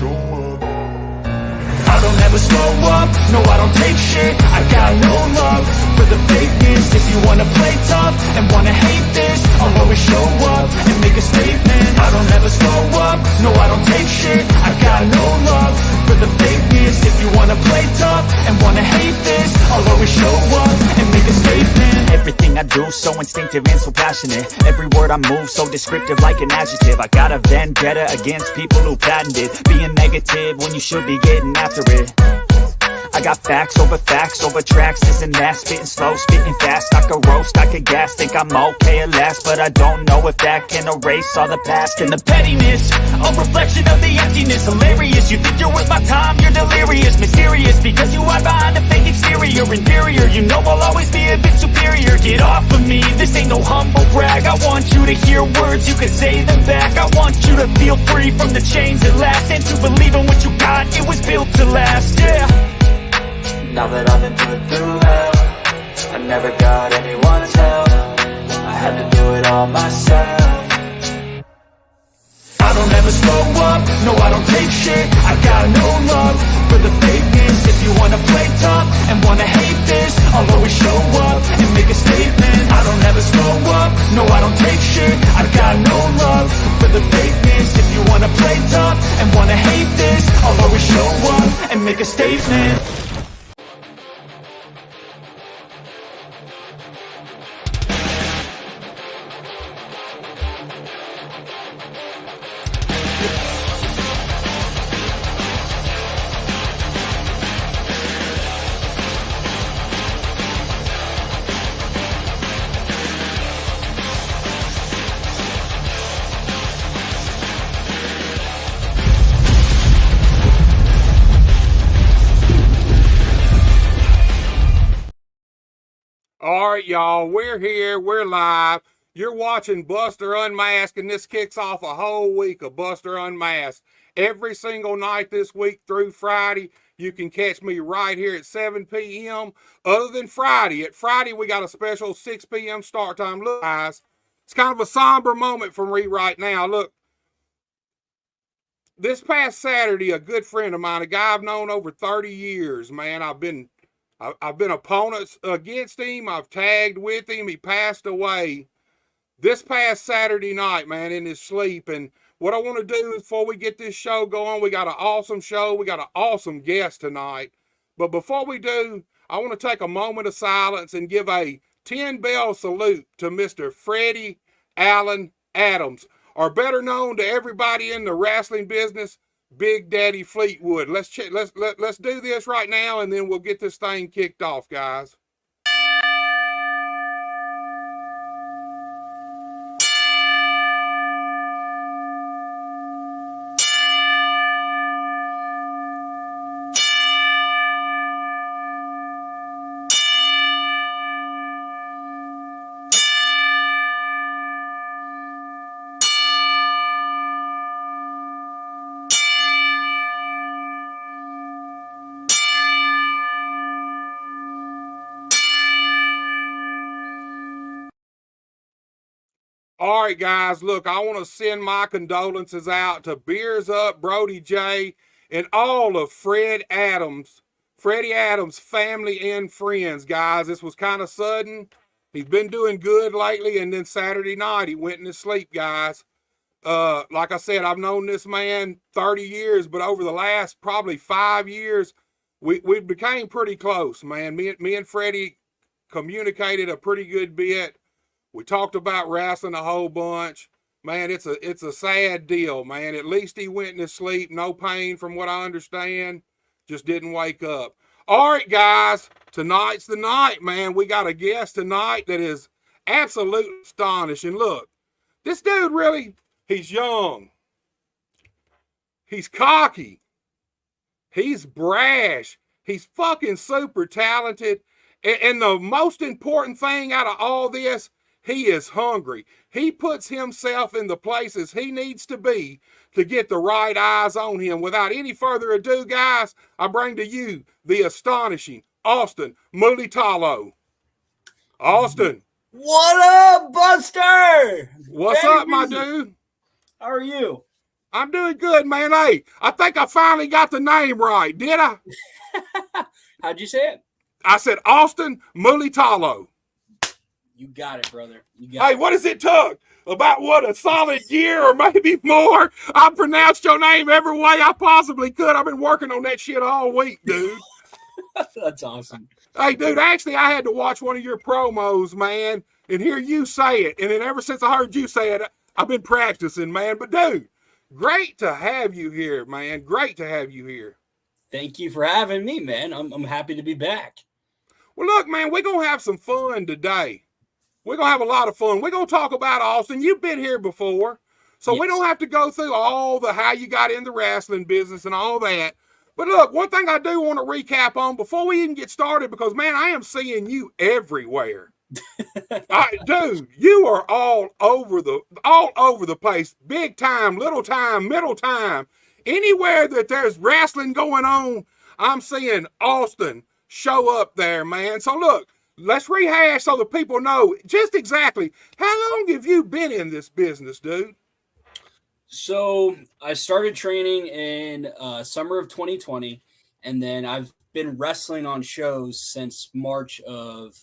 show up. I don't ever slow up, no I don't take shit. I got no love for the fakeness. If you wanna play tough and wanna hate this, I'll always show up and make a statement. I don't ever slow up, no I don't take shit. I got no love for the fakeness. If you wanna play tough and wanna hate this, I'll always show up and make a statement. Everything I do so instinctive and so passionate. Every word I move so descriptive like an adjective. I got a vendetta against people who patented being negative when you should be getting after it. I got facts over tracks, this and that. Spitting slow, spitting fast. I could roast, I could gas. Think I'm okay at last, but I don't know if that can erase all the past. And the pettiness, a reflection of the emptiness. Hilarious, you think you're worth my time, you're delirious. Mysterious, because you hide behind a fake exterior. Inferior, you know I'll always be a bit superior. Get off of me, this ain't no humble brag. I want you to hear words, you can say them back. I want you to feel free from the chains that last, and to believe in what you got, it was built to last, yeah. Now that I've been put through hell, I never got anyone's help. I had to do it all myself. I don't ever slow up, no I don't take shit. I got no love for the fakeness. If you wanna play tough and wanna hate this, I'll always show up and make a statement. I don't ever slow up, no I don't take shit. I got no love for the fakeness. If you wanna play tough and wanna hate this, I'll always show up and make a statement. All right, y'all, we're here, we're live. You're watching Buster Unmasked, and this kicks off a whole week of Buster Unmasked. Every single night this week through Friday, you can catch me right here at 7 p.m. Other than Friday. At Friday, we got a special 6 p.m. start time. Look, guys, it's kind of a somber moment for me right now. Look, this past Saturday, a good friend of mine, a guy I've known over 30 years, man, I've been opponents against him. I've tagged with him. He passed away this past Saturday night, man, in his sleep. And what I want to do before we get this show going, we got an awesome show. We got an awesome guest tonight. But before we do, I want to take a moment of silence and give a 10-bell salute to Mr. Freddie Allen Adams, or better known to everybody in the wrestling business, Big Daddy Fleetwood. Let's do this right now, and then we'll get this thing kicked off, guys. All right, guys, look, I want to send my condolences out to Beers Up, Brody J, and all of Freddie Adams' family and friends, guys. This was kind of sudden. He's been doing good lately, and then Saturday night he went into sleep, guys. Like I said, I've known this man 30 years, but over the last probably 5 years, we became pretty close, man. Me and Freddie communicated a pretty good bit. We talked about wrestling a whole bunch. Man, it's a sad deal, man. At least he went in his sleep. No pain from what I understand. Just didn't wake up. All right, guys. Tonight's the night, man. We got a guest tonight that is absolutely astonishing. Look, this dude really, he's young. He's cocky. He's brash. He's fucking super talented. And the most important thing out of all this, he is hungry. He puts himself in the places he needs to be to get the right eyes on him. Without any further ado, guys, I bring to you the astonishing Austin Mulitalo. Austin. What up, Buster? What's up, my dude? How are you? I'm doing good, man. Hey, I think I finally got the name right. Did I? How'd you say it? I said Austin Mulitalo. You got it, brother. You got Hey, it. what does it took? About what, a solid year or maybe more? I pronounced your name every way I possibly could. I've been working on that shit all week, dude. That's awesome. Hey, dude, actually, I had to watch one of your promos, man, and hear you say it. And then ever since I heard you say it, I've been practicing, man. But, dude, great to have you here, man. Great to have you here. Thank you for having me, man. I'm happy to be back. Well, look, man, we're going to have some fun today. We're going to have a lot of fun. We're going to talk about Austin. You've been here before, so Yes. we don't have to go through all the how you got in the wrestling business and all that. But look, one thing I do want to recap on before we even get started, because, man, I am seeing you everywhere. Dude, you are all over the place. Big time, little time, middle time. Anywhere that there's wrestling going on, I'm seeing Austin show up there, man. So look, let's rehash so the people know just exactly how long have you been in this business, dude? So I started training in summer of 2020, and then I've been wrestling on shows since March of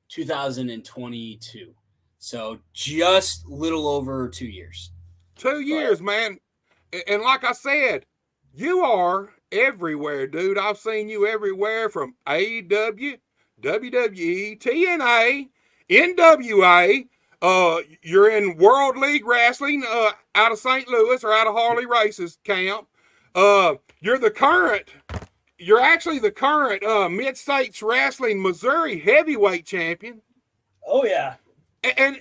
2022. So just little over 2 years. 2 years, man. And like I said, you are everywhere, dude. I've seen you everywhere from AEW, WWE, TNA, NWA. You're in World League Wrestling out of St. Louis or out of Harley Race's camp. You're actually the current Mid-States Wrestling Missouri heavyweight champion. Oh, yeah. And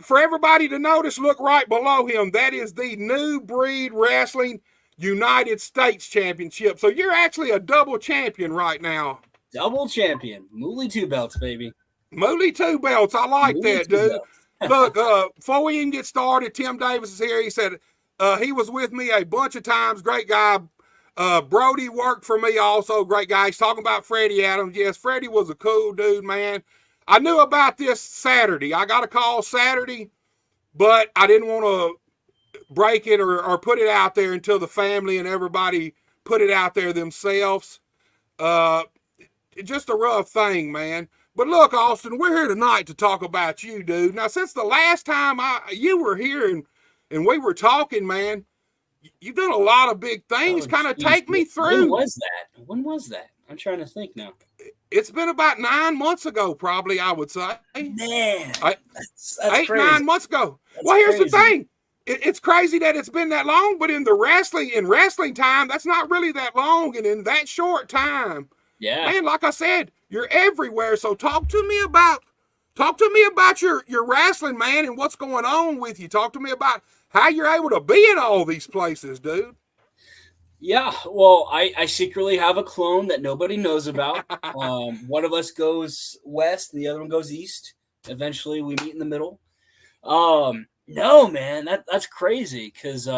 for everybody to notice, look right below him. That is the New Breed Wrestling United States Championship. So you're actually a double champion right now. Double champion. Mooly 2 belts, baby. Mooly 2 belts. I like Mooly that, 2 dude. belts. Look, before we even get started, Tim Davis is here. He said he was with me a bunch of times. Great guy. Brody worked for me also. Great guy. He's talking about Freddie Adams. Yes, Freddie was a cool dude, man. I knew about this Saturday. I got a call Saturday, but I didn't want to break it or put it out there until the family and everybody put it out there themselves. Just a rough thing, man. But look, Austin, we're here tonight to talk about you, dude. Now, since the last time you were here and we were talking, man, you've done a lot of big things. Kind of take me through. When was that? I'm trying to think now. It's been about 9 months ago, probably, I would say. Man, that's 8, crazy. 9 months ago. That's well, here's crazy. the thing. It's crazy that it's been that long, but in wrestling time, that's not really that long. And in that short time, yeah, man, like I said, you're everywhere. So talk to me about your wrestling, man, and what's going on with you. Talk to me about how you're able to be in all these places, dude. Yeah, well, I secretly have a clone that nobody knows about. One of us goes west and the other one goes east. Eventually, we meet in the middle. No, man, that's crazy because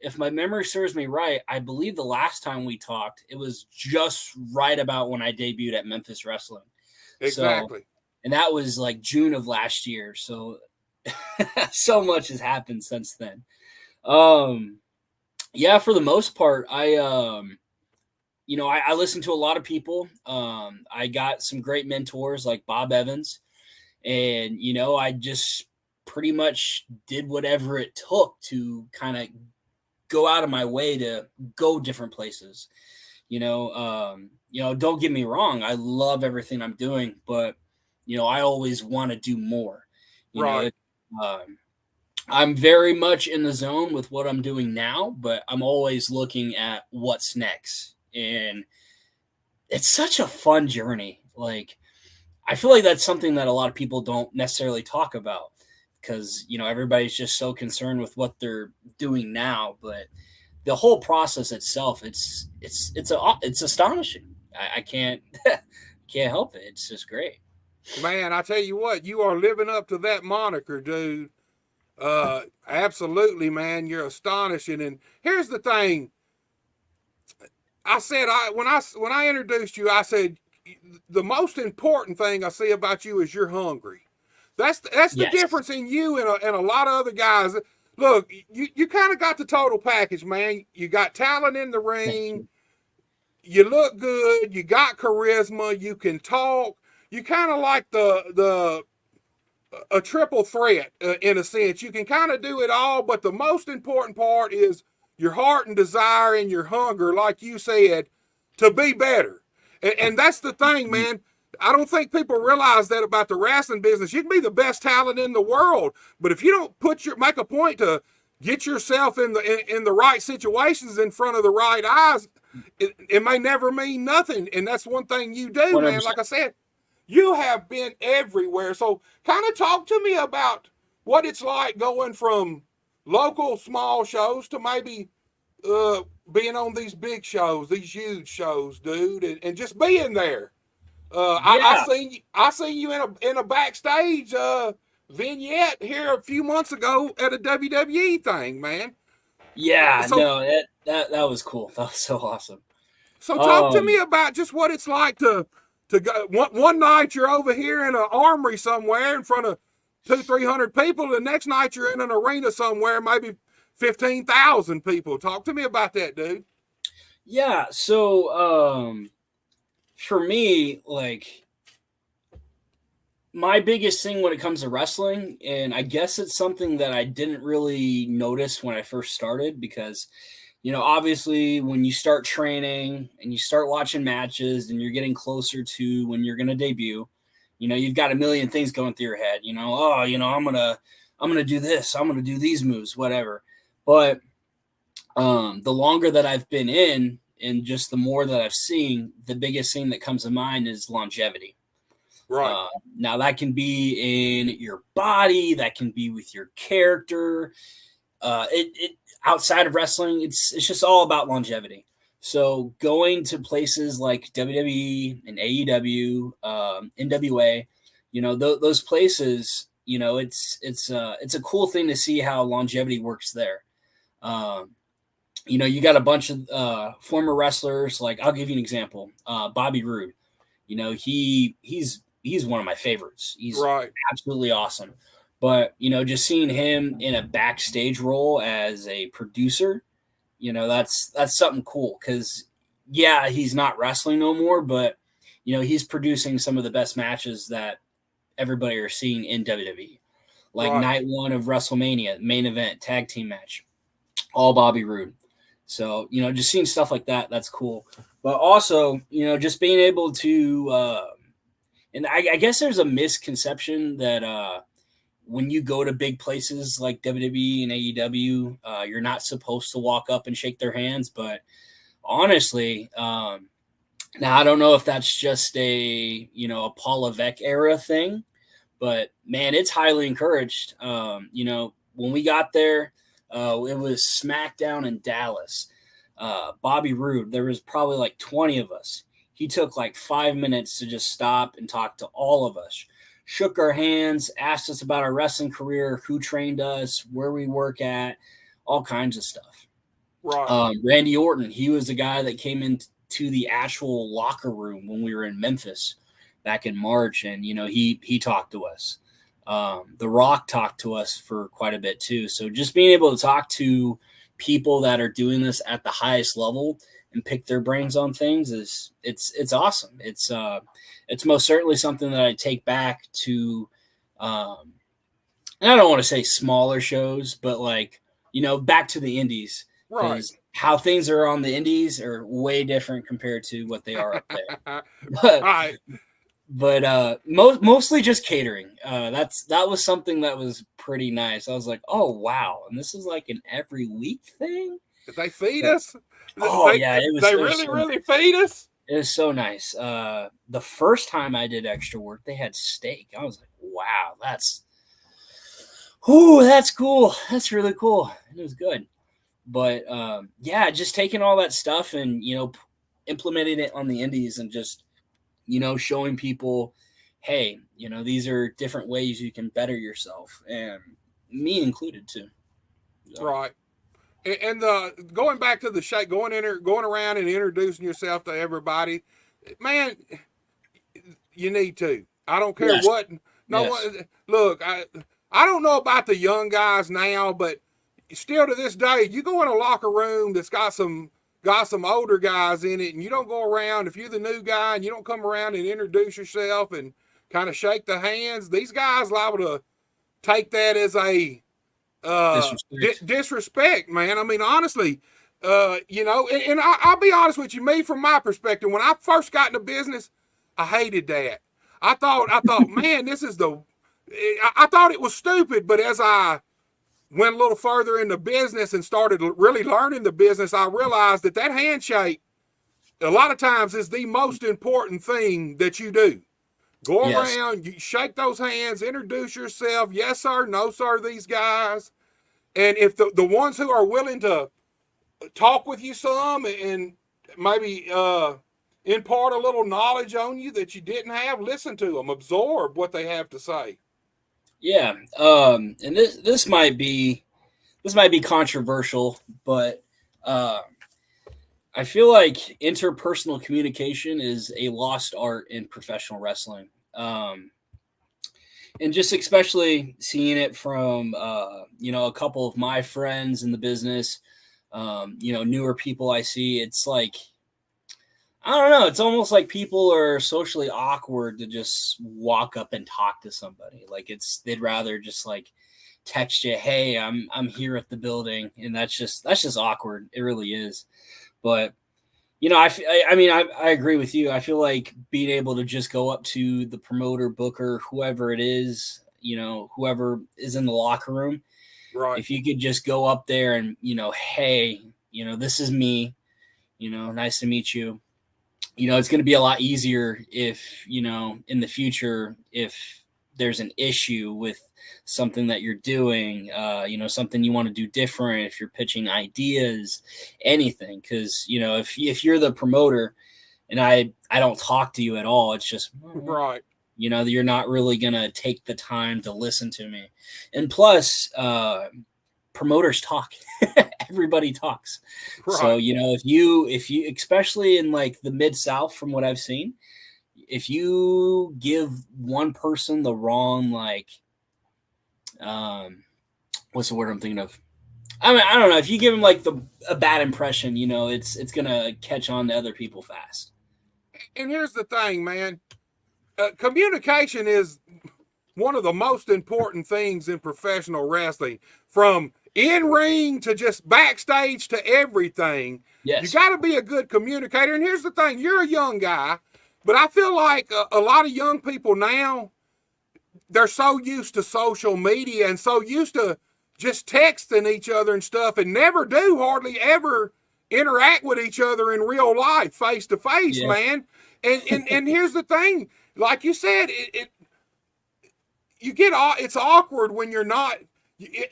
if my memory serves me right, I believe the last time we talked, it was just right about when I debuted at Memphis Wrestling. Exactly. So, and that was like June of last year. So, so much has happened since then. Yeah, for the most part, I listen to a lot of people. I got some great mentors like Bob Evans, and, I just pretty much did whatever it took to kind of go out of my way to go different places. Don't get me wrong. I love everything I'm doing, but, I always want to do more. Right. I'm very much in the zone with what I'm doing now, but I'm always looking at what's next. And it's such a fun journey. Like, I feel like that's something that a lot of people don't necessarily talk about because, everybody's just so concerned with what they're doing now. But the whole process itself, it's astonishing. I can't help it. It's just great. Man, I tell you what, you are living up to that moniker, dude. Absolutely, man. You're astonishing. And here's the thing. I said, when I introduced you, I said, the most important thing I see about you is you're hungry. That's the Yes. difference in you and a lot of other guys. look, you kind of got the total package, man. You got talent in the ring. You look good. You got charisma. You can talk. You kind of like the a triple threat in a sense. You can kind of do it all, but the most important part is your heart and desire and your hunger, like you said, to be better. And that's the thing, man. I don't think people realize that about the wrestling business. You can be the best talent in the world, but if you don't make a point to get yourself in the right situations in front of the right eyes, it may never mean nothing. And that's one thing you do, 100%. man. Like I said, you have been everywhere. So kind of talk to me about what it's like going from local small shows to maybe being on these big shows, these huge shows, dude, and just being there. Yeah, I seen you in a backstage vignette here a few months ago at a WWE thing, man. yeah, So no, that was cool. That was so awesome. so talk to me Um, about just what it's like to go. One night you're over here in an armory somewhere in front of 200-300 people. The next night you're in an arena somewhere, maybe 15,000 people. Talk to me about that, dude. yeah, so for me, like my biggest thing when it comes to wrestling, and I guess it's something that I didn't really notice when I first started because, obviously when you start training and you start watching matches and you're getting closer to when you're going to debut, you've got a million things going through your head, I'm going to do this, I'm going to do these moves, whatever. But the longer that I've been in and just the more that I've seen, the biggest thing that comes to mind is longevity. Right, Now that can be in your body, that can be with your character. It outside of wrestling, it's just all about longevity. So going to places like WWE and AEW, NWA, those places, it's a cool thing to see how longevity works there. Um, you got a bunch of former wrestlers. Like I'll give you an example, Bobby Roode. He's one of my favorites. He's right, absolutely awesome. But just seeing him in a backstage role as a producer, that's something cool. Because yeah, he's not wrestling no more, but he's producing some of the best matches that everybody are seeing in WWE. Like right. night one of WrestleMania, main event, tag team match, all Bobby Roode. So just seeing stuff like that, that's cool. But also, just being able to and I guess there's a misconception that when you go to big places like WWE and AEW, you're not supposed to walk up and shake their hands. But honestly, now I don't know if that's just a Paul Levesque era thing, but man, it's highly encouraged. When we got there, it was SmackDown in Dallas. Bobby Roode, there was probably like 20 of us. He took like 5 minutes to just stop and talk to all of us, shook our hands, asked us about our wrestling career, who trained us, where we work at, all kinds of stuff. Right. Randy Orton, he was the guy that came into the actual locker room when we were in Memphis back in March, and he talked to us. The Rock talked to us for quite a bit too. So just being able to talk to people that are doing this at the highest level and pick their brains on things it's awesome. It's most certainly something that I take back to, and I don't want to say smaller shows, but like, back to the indies, Right. because how things are on the indies are way different compared to what they are up there. But, Right. mostly just catering. That was something that was pretty nice. I was like, oh wow, and this is like an every week thing. Did they feed us? Oh yeah, They really, really feed us? it was so nice. The first time I did extra work, they had steak. I was like, wow, that's cool. That's really cool. It was good. But yeah, just taking all that stuff and implementing it on the indies and just showing people, hey, these are different ways you can better yourself, and me included too. So, Right. And going back to the shake, going around and introducing yourself to everybody, man, you need to. I don't care yes, what. No yes, one. Look, I don't know about the young guys now, but still to this day, you go in a locker room that's got some older guys in it, and you don't go around, if you're the new guy and you don't come around and introduce yourself and kind of shake the hands, these guys are liable to take that as a disrespect, man. I mean, honestly, you know, and I'll be honest with you, me, from my perspective, when I first got into business, I hated that. I thought, man, this is I thought it was stupid, but as I went a little further into business and started really learning the business, I realized that handshake, a lot of times, is the most important thing that you do. Go around, you shake those hands, introduce yourself. Yes, sir. No, sir, these guys. And if the ones who are willing to talk with you some and maybe impart a little knowledge on you that you didn't have, listen to them, absorb what they have to say. Yeah. And this might be controversial, but I feel like interpersonal communication is a lost art in professional wrestling. And just especially seeing it from, you know, a couple of my friends in the business, you know, newer people I see, it's like, I don't know, it's almost like people are socially awkward to just walk up and talk to somebody. Like they'd rather just like text you, hey, I'm here at the building. And that's just awkward. It really is. But, you know, I mean, I agree with you. I feel like being able to just go up to the promoter, booker, whoever it is, you know, whoever is in the locker room, right? If you could just go up there and, you know, hey, you know, this is me, you know, nice to meet you. You know, it's going to be a lot easier if, you know, in the future, if there's an issue with something that you're doing, you know, something you want to do different, if you're pitching ideas, anything. Because, you know, if you're the promoter and I don't talk to you at all, it's just, right. You know, you're not really going to take the time to listen to me. And plus, promoters talk. Everybody talks. Right. So, you know, if you, especially in like the Mid-South, from what I've seen, if you give one person the wrong, like, what's the word I'm thinking of? I mean, I don't know. If you give them like a bad impression, you know, it's going to catch on to other people fast. And here's the thing, man. Communication is one of the most important things in professional wrestling, from in-ring to just backstage to everything. Yes. You got to be a good communicator. And here's the thing, you're a young guy, but I feel like a lot of young people now, they're so used to social media and so used to just texting each other and stuff, and never do hardly ever interact with each other in real life, face to face, man. And here's the thing, like you said, it's awkward when you're not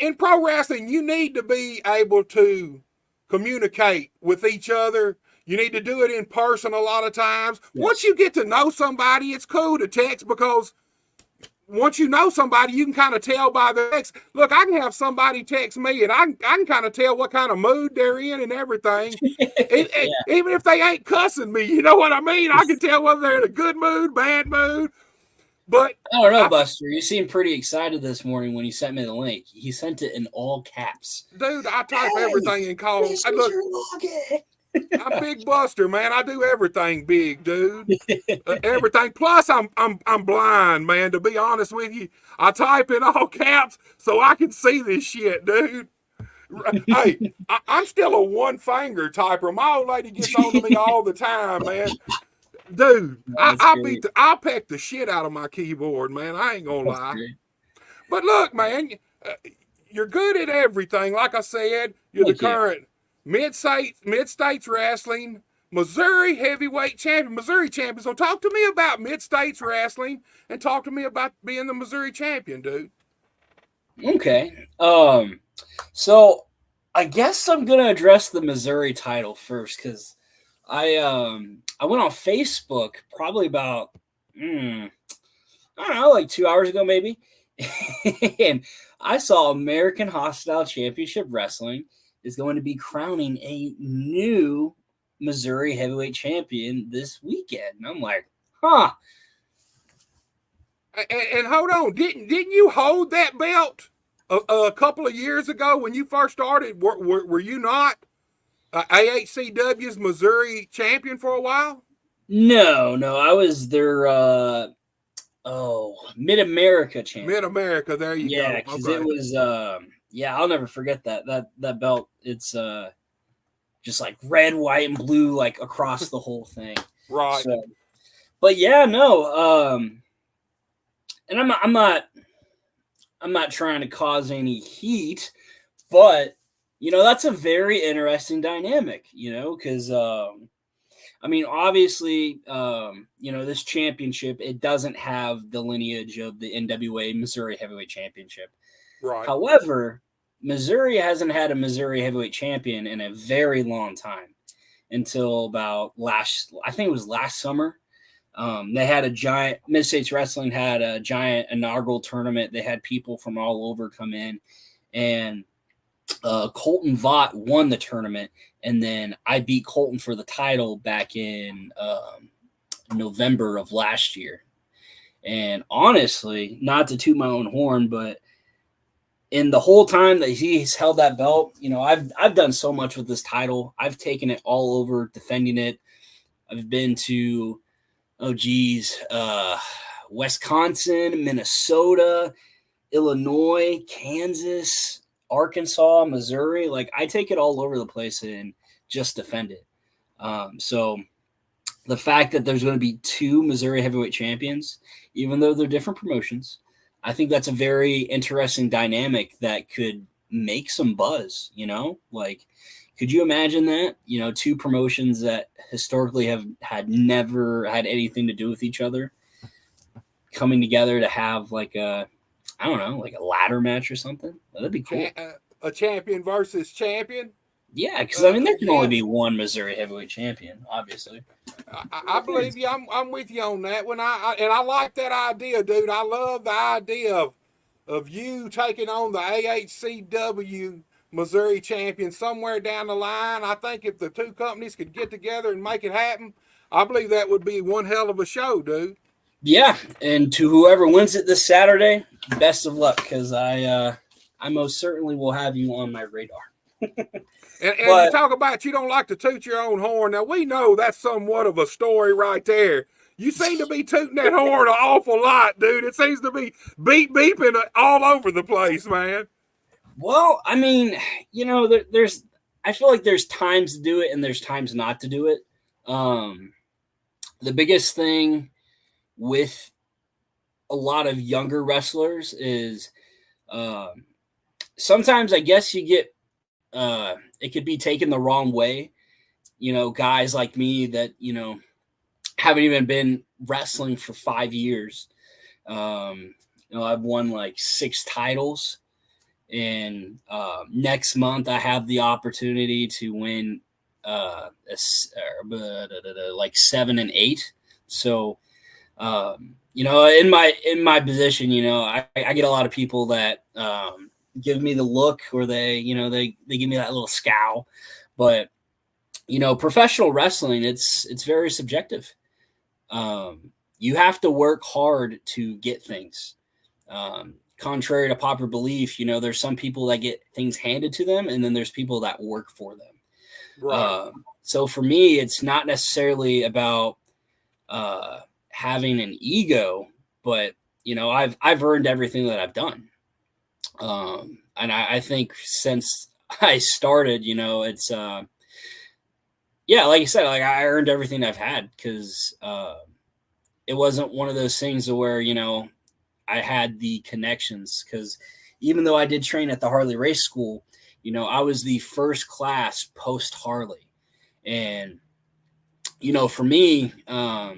in pro wrestling. You need to be able to communicate with each other. You need to do it in person a lot of times. Yes. Once you get to know somebody, it's cool to text, because once you know somebody, you can kind of tell by the text. Look, I can have somebody text me, and I can kind of tell what kind of mood they're in and everything. Even if they ain't cussing me, you know what I mean? I can tell whether they're in a good mood, bad mood. But I don't know, Buster. You seemed pretty excited this morning when you sent me the link. He sent it in all caps. Dude, I type everything in calls. I'm Big Buster, man. I do everything big, dude. Everything. Plus, I'm blind, man. To be honest with you, I type in all caps so I can see this shit, dude. Hey, I'm still a one-finger typer. My old lady gets on to me all the time, man. Dude, I'll peck the shit out of my keyboard, man. I ain't gonna lie. Great. But look, man, you're good at everything. Like I said, you're the current Mid-States Wrestling Missouri Heavyweight Champion, Missouri Champion. So talk to me about Mid-States Wrestling and talk to me about being the Missouri Champion, dude. Okay. So I guess I'm gonna address the Missouri title first, because I went on Facebook probably about I don't know, like 2 hours ago maybe, and I saw American Hostile Championship Wrestling is going to be crowning a new Missouri heavyweight champion this weekend. And I'm like, huh. And hold on, didn't you hold that belt a couple of years ago when you first started, were you not AHCW's Missouri champion for a while? No, I was their Mid America champion. Mid America, there you go. Yeah, because Okay. it was I'll never forget that belt. It's just like red, white, and blue, like across the whole thing. Right. So, but yeah, no, and I'm not trying to cause any heat, but that's a very interesting dynamic, because I mean, obviously, this championship, it doesn't have the lineage of the NWA Missouri Heavyweight Championship. Right. However, Missouri hasn't had a Missouri Heavyweight Champion in a very long time, until about I think it was last summer. They had a giant, Mid-States Wrestling had a giant inaugural tournament. They had people from all over come in, and Colton Vaught won the tournament, and then I beat Colton for the title back in November of last year. And honestly, not to toot my own horn, but in the whole time that he's held that belt, I've done so much with this title. I've taken it all over, defending it. I've been to Wisconsin, Minnesota, Illinois, Kansas, Arkansas, Missouri. Like, I take it all over the place and just defend it. So the fact that there's going to be two Missouri heavyweight champions, even though they're different promotions, I think that's a very interesting dynamic that could make some buzz, like, could you imagine that, two promotions that historically have never had anything to do with each other coming together to have like a ladder match or something? That'd be cool. A champion versus champion. Yeah, because I mean, there can only be one Missouri heavyweight champion, obviously. I believe you. I'm with you on that one. I like that idea, dude. I love the idea of you taking on the AHCW Missouri champion somewhere down the line. I think if the two companies could get together and make it happen, I believe that would be one hell of a show, dude. Yeah, and to whoever wins it this Saturday, best of luck, because I most certainly will have you on my radar. And you talk about you don't like to toot your own horn. Now, we know that's somewhat of a story right there. You seem to be tooting that horn an awful lot, dude. It seems to be beeping all over the place, man. Well, I mean, I feel like there's times to do it and there's times not to do it. The biggest thing with a lot of younger wrestlers is sometimes I guess you get it could be taken the wrong way. Guys like me that, haven't even been wrestling for 5 years. I've won like 6 titles, and next month I have the opportunity to win like 7 and 8. So, in my position, I get a lot of people that give me the look, or they give me that little scowl. But professional wrestling, it's very subjective. You have to work hard to get things. Contrary to popular belief, there's some people that get things handed to them, and then there's people that work for them. Right. So for me, it's not necessarily about having an ego, but I've earned everything that I've done. And I think since I started, it's like you said, like, I earned everything I've had, because it wasn't one of those things where I had the connections, because even though I did train at the Harley Race School, I was the first class post Harley. And, for me, I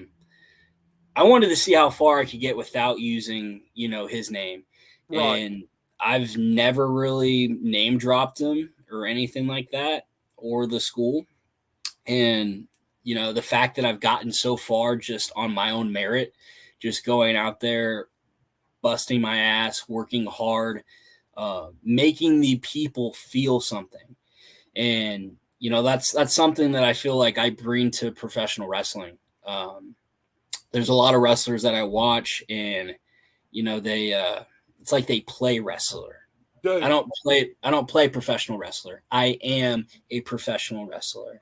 wanted to see how far I could get without using, his name. Right. And I've never really name dropped him or anything like that, or the school. And, the fact that I've gotten so far just on my own merit, just going out there, busting my ass, working hard, making the people feel something. And, that's something that I feel like I bring to professional wrestling. There's a lot of wrestlers that I watch, and, they it's like they play wrestler. Dude. I don't play professional wrestler. I am a professional wrestler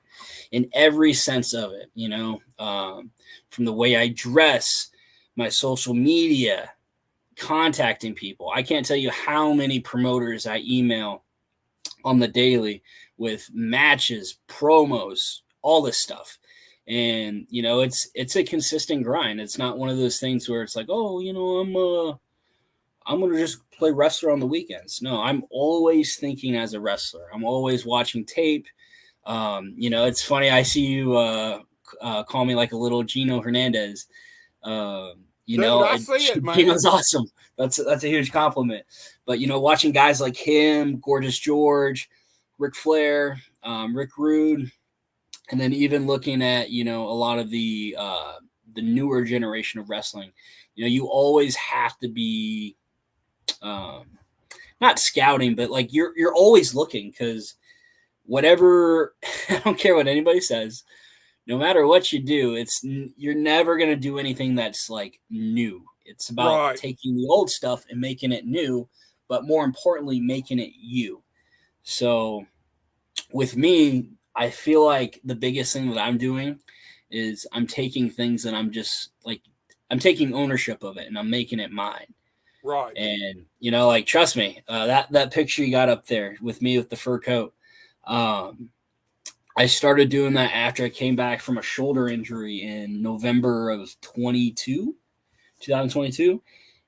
in every sense of it, from the way I dress, my social media, contacting people. I can't tell you how many promoters I email on the daily with matches, promos, all this stuff. And, it's a consistent grind. It's not one of those things where it's like, oh, I'm going to just play wrestler on the weekends. No, I'm always thinking as a wrestler. I'm always watching tape. It's funny. I see you call me like a little Gino Hernandez. Dude, I see it, man. Gino's awesome. That's a huge compliment. But, watching guys like him, Gorgeous George, Ric Flair, Rick Rude, and then even looking at, a lot of the newer generation of wrestling, you always have to be not scouting, but like you're always looking, because whatever, I don't care what anybody says, no matter what you do, you're never going to do anything that's like new. It's about taking the old stuff and making it new, but more importantly, making it you. So with me, I feel like the biggest thing that I'm doing is I'm taking things and I'm taking ownership of it and I'm making it mine. Right. And, trust me, that picture you got up there with me with the fur coat, I started doing that after I came back from a shoulder injury in November of 2022.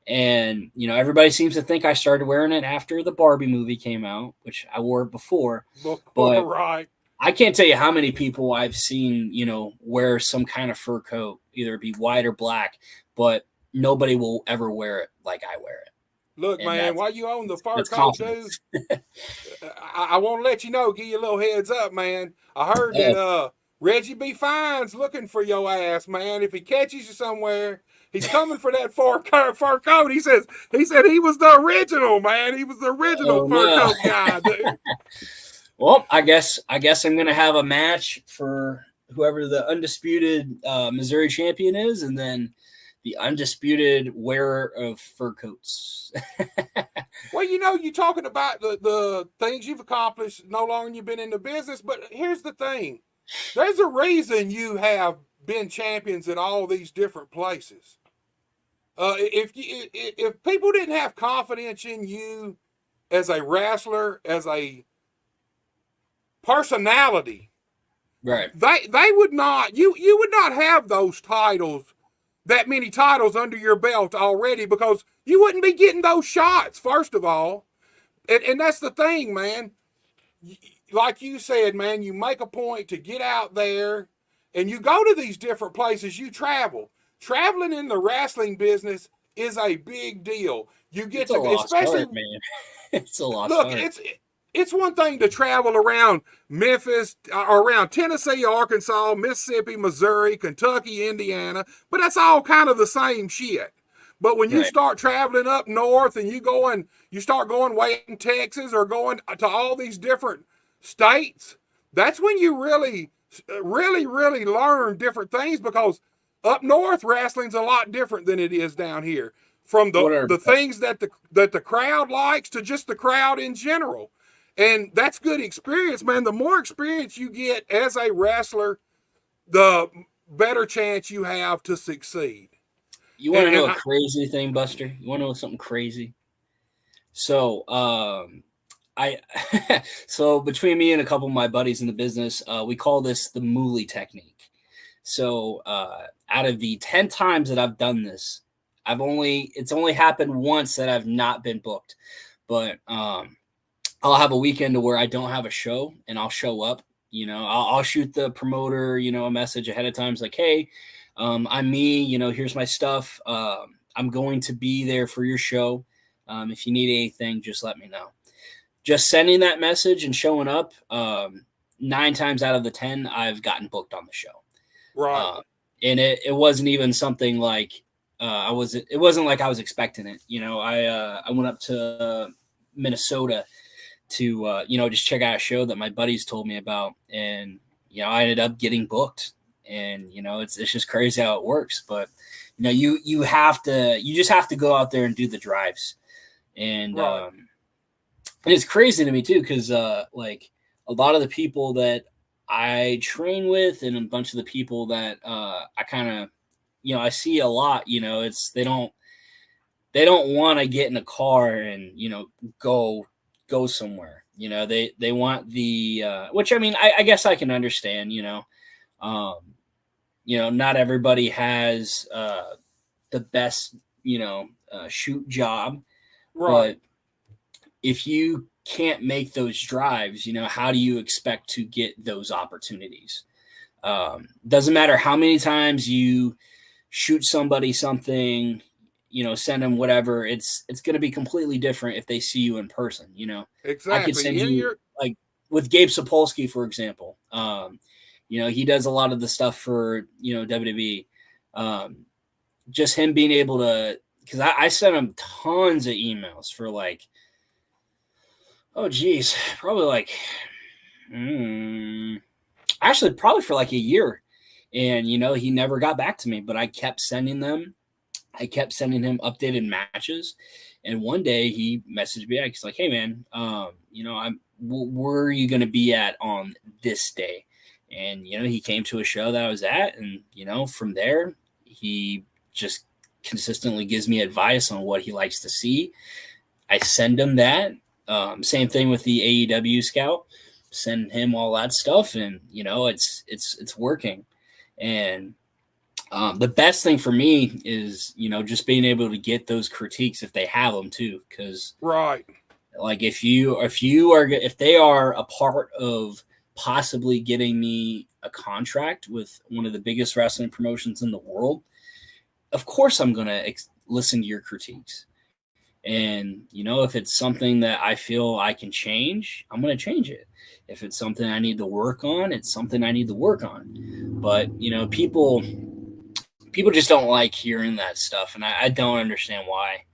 And, everybody seems to think I started wearing it after the Barbie movie came out, which I wore it before. But right. I can't tell you how many people I've seen, wear some kind of fur coat, either it be white or black, but nobody will ever wear it like I wear it. Look, and man, while you own the fur coat, dude, I want to let you know, give you a little heads up, man. I heard that Reggie B. Fine's looking for your ass, man. If he catches you somewhere, he's coming for that fur coat. He said he was the original, man. He was the original fur coat guy, dude. Well, I guess I'm gonna have a match for whoever the undisputed Missouri champion is, and then the undisputed wearer of fur coats. Well, you're talking about the things you've accomplished, no longer you've been in the business, but here's the thing. There's a reason you have been champions at all these different places. If people didn't have confidence in you as a wrestler, as a personality, right, they would not, you would not have those titles, that many titles under your belt already, because you wouldn't be getting those shots, first of all. And that's the thing, man. Like you said, man, you make a point to get out there and you go to these different places, you travel. Traveling in the wrestling business is a big deal. You get to, especially, start, man. It's a lost look, start. It's one thing to travel around Memphis, around Tennessee, Arkansas, Mississippi, Missouri, Kentucky, Indiana, but that's all kind of the same shit. But when you start traveling up north and you start going way in Texas or going to all these different states, that's when you really, really, really learn different things, because up north wrestling's a lot different than it is down here. From the things that the crowd likes to just the crowd in general. And that's good experience, man. The more experience you get as a wrestler, the better chance you have to succeed. You want to know a crazy thing, Buster? You want to know something crazy? So, so between me and a couple of my buddies in the business, we call this the Muley technique. So, out of the 10 times that I've done this, it's only happened once that I've not been booked, but, I'll have a weekend to where I don't have a show and I'll show up, I'll shoot the promoter, a message ahead of time. It's like, hey, I'm me, here's my stuff. I'm going to be there for your show. If you need anything, just let me know. Just sending that message and showing up, 9 times out of the 10, I've gotten booked on the show. Right. And it wasn't even something like, it wasn't like I was expecting it. I went up to Minnesota to, just check out a show that my buddies told me about. And, I ended up getting booked, and, it's just crazy how it works. But, you just have to go out there and do the drives. And, And it's crazy to me too, because like a lot of the people that I train with and a bunch of the people that I kind of, I see a lot, it's they don't want to get in a car and, go somewhere. They want the which I mean, I guess I can understand, um, not everybody has the best, shoot job, Right. but if you can't make those drives, how do you expect to get those opportunities? Doesn't matter how many times you shoot somebody something, send them whatever. It's going to be completely different if they see you in person. I could send Exactly. In you your like with Gabe Sapolsky, for example. He does a lot of the stuff for WWE. Just him being able to, because I sent him tons of emails for like, oh geez, probably like, actually probably for like a year, and he never got back to me. But I kept sending them. I kept sending him updated matches, and one day he messaged me. He's like, "Hey man, where are you going to be at on this day?" And he came to a show that I was at, and from there he just consistently gives me advice on what he likes to see. I send him that. Same thing with the AEW scout. Send him all that stuff, and it's working. And the best thing for me is just being able to get those critiques if they have them too, because right. like if they are a part of possibly getting me a contract with one of the biggest wrestling promotions in the world, of course I'm going to listen to your critiques. And, if it's something that I feel I can change, I'm going to change it. If it's something I need to work on, it's something I need to work on. But, people just don't like hearing that stuff. And I don't understand why.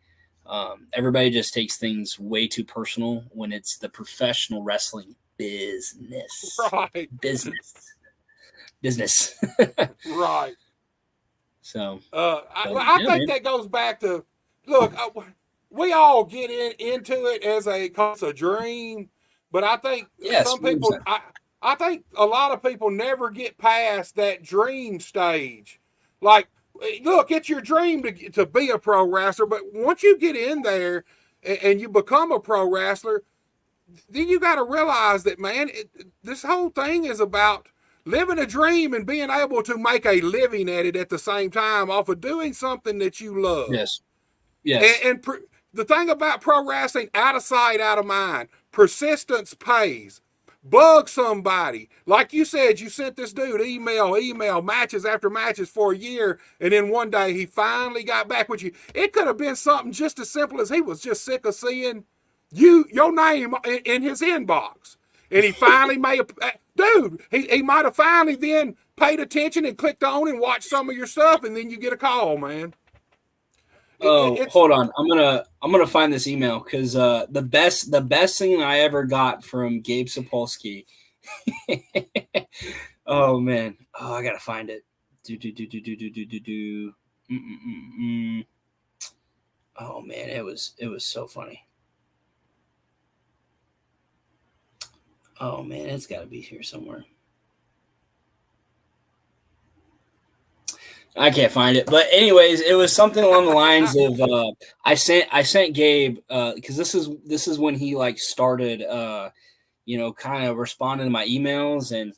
Everybody just takes things way too personal when it's the professional wrestling business. Right. Business. Right. So, I think that goes back to, look, we all get into it as a dream, but I think yes, some people, I think a lot of people never get past that dream stage. Like, look, it's your dream to be a pro wrestler, but once you get in there and you become a pro wrestler, then you got to realize that, man, this whole thing is about living a dream and being able to make a living at it at the same time off of doing something that you love. Yes. Yes. And the thing about pro wrestling, out of sight, out of mind, persistence pays. Bug somebody. Like you said, you sent this dude email, matches after matches for a year, and then one day he finally got back with you. It could have been something just as simple as he was just sick of seeing your name in his inbox. And he finally he might have finally then paid attention and clicked on and watched some of your stuff, and then you get a call, man. Hold on. I'm gonna find this email, because the best thing I ever got from Gabe Sapolsky. Oh man. Oh, I gotta find it. Oh man, it was so funny. Oh man, it's got to be here somewhere. I can't find it, but anyways, it was something along the lines of I sent Gabe, because this is when he like started kind of responding to my emails, and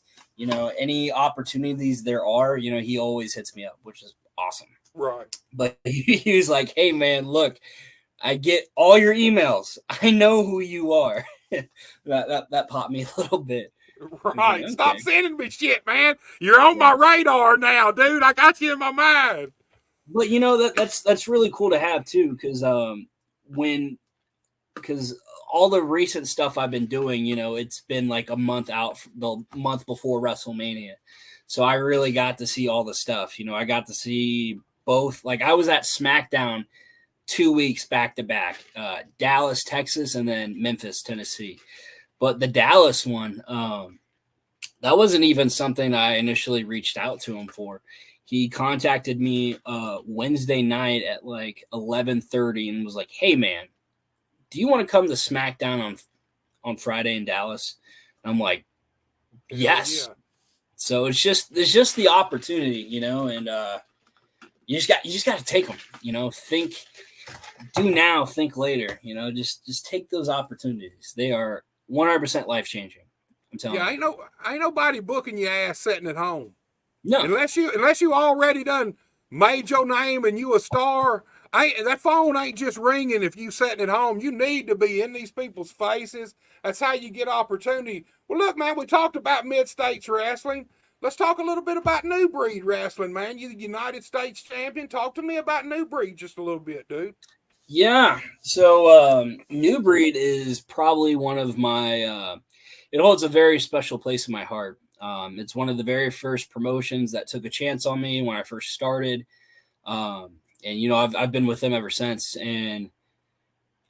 any opportunities there are, he always hits me up, which is awesome. Right. But he was like, "Hey man, look, I get all your emails. I know who you are." that popped me a little bit. Right. Like, okay. Stop sending me shit, man. You're on my radar now, dude. I got you in my mind. But that's really cool to have too, because all the recent stuff I've been doing, it's been like a month out, the month before WrestleMania. So I really got to see all the stuff. I got to see both. Like, I was at SmackDown 2 weeks back to back, Dallas, Texas, and then Memphis, Tennessee. But the Dallas one, that wasn't even something I initially reached out to him for. He contacted me Wednesday night at like 11:30 and was like, "Hey man, do you want to come to SmackDown on Friday in Dallas. I'm like, yes. Yeah. So it's just the opportunity, you know, and you just got to take them, you know. Do now, think later, you know. Just take those opportunities. They are 100% life changing. I'm telling Yeah, you. ain't nobody booking your ass sitting at home. No. Unless you already done made your name and you a star. That phone ain't just ringing if you sitting at home. You need to be in these people's faces. That's how you get opportunity. Well, look, man, we talked about mid-states wrestling. Let's talk a little bit about new breed wrestling, man. You the United States champion. Talk to me about new breed just a little bit, dude. Yeah. So New Breed is probably one of my it holds a very special place in my heart. It's one of the very first promotions that took a chance on me when I first started. And you know, I've been with them ever since, and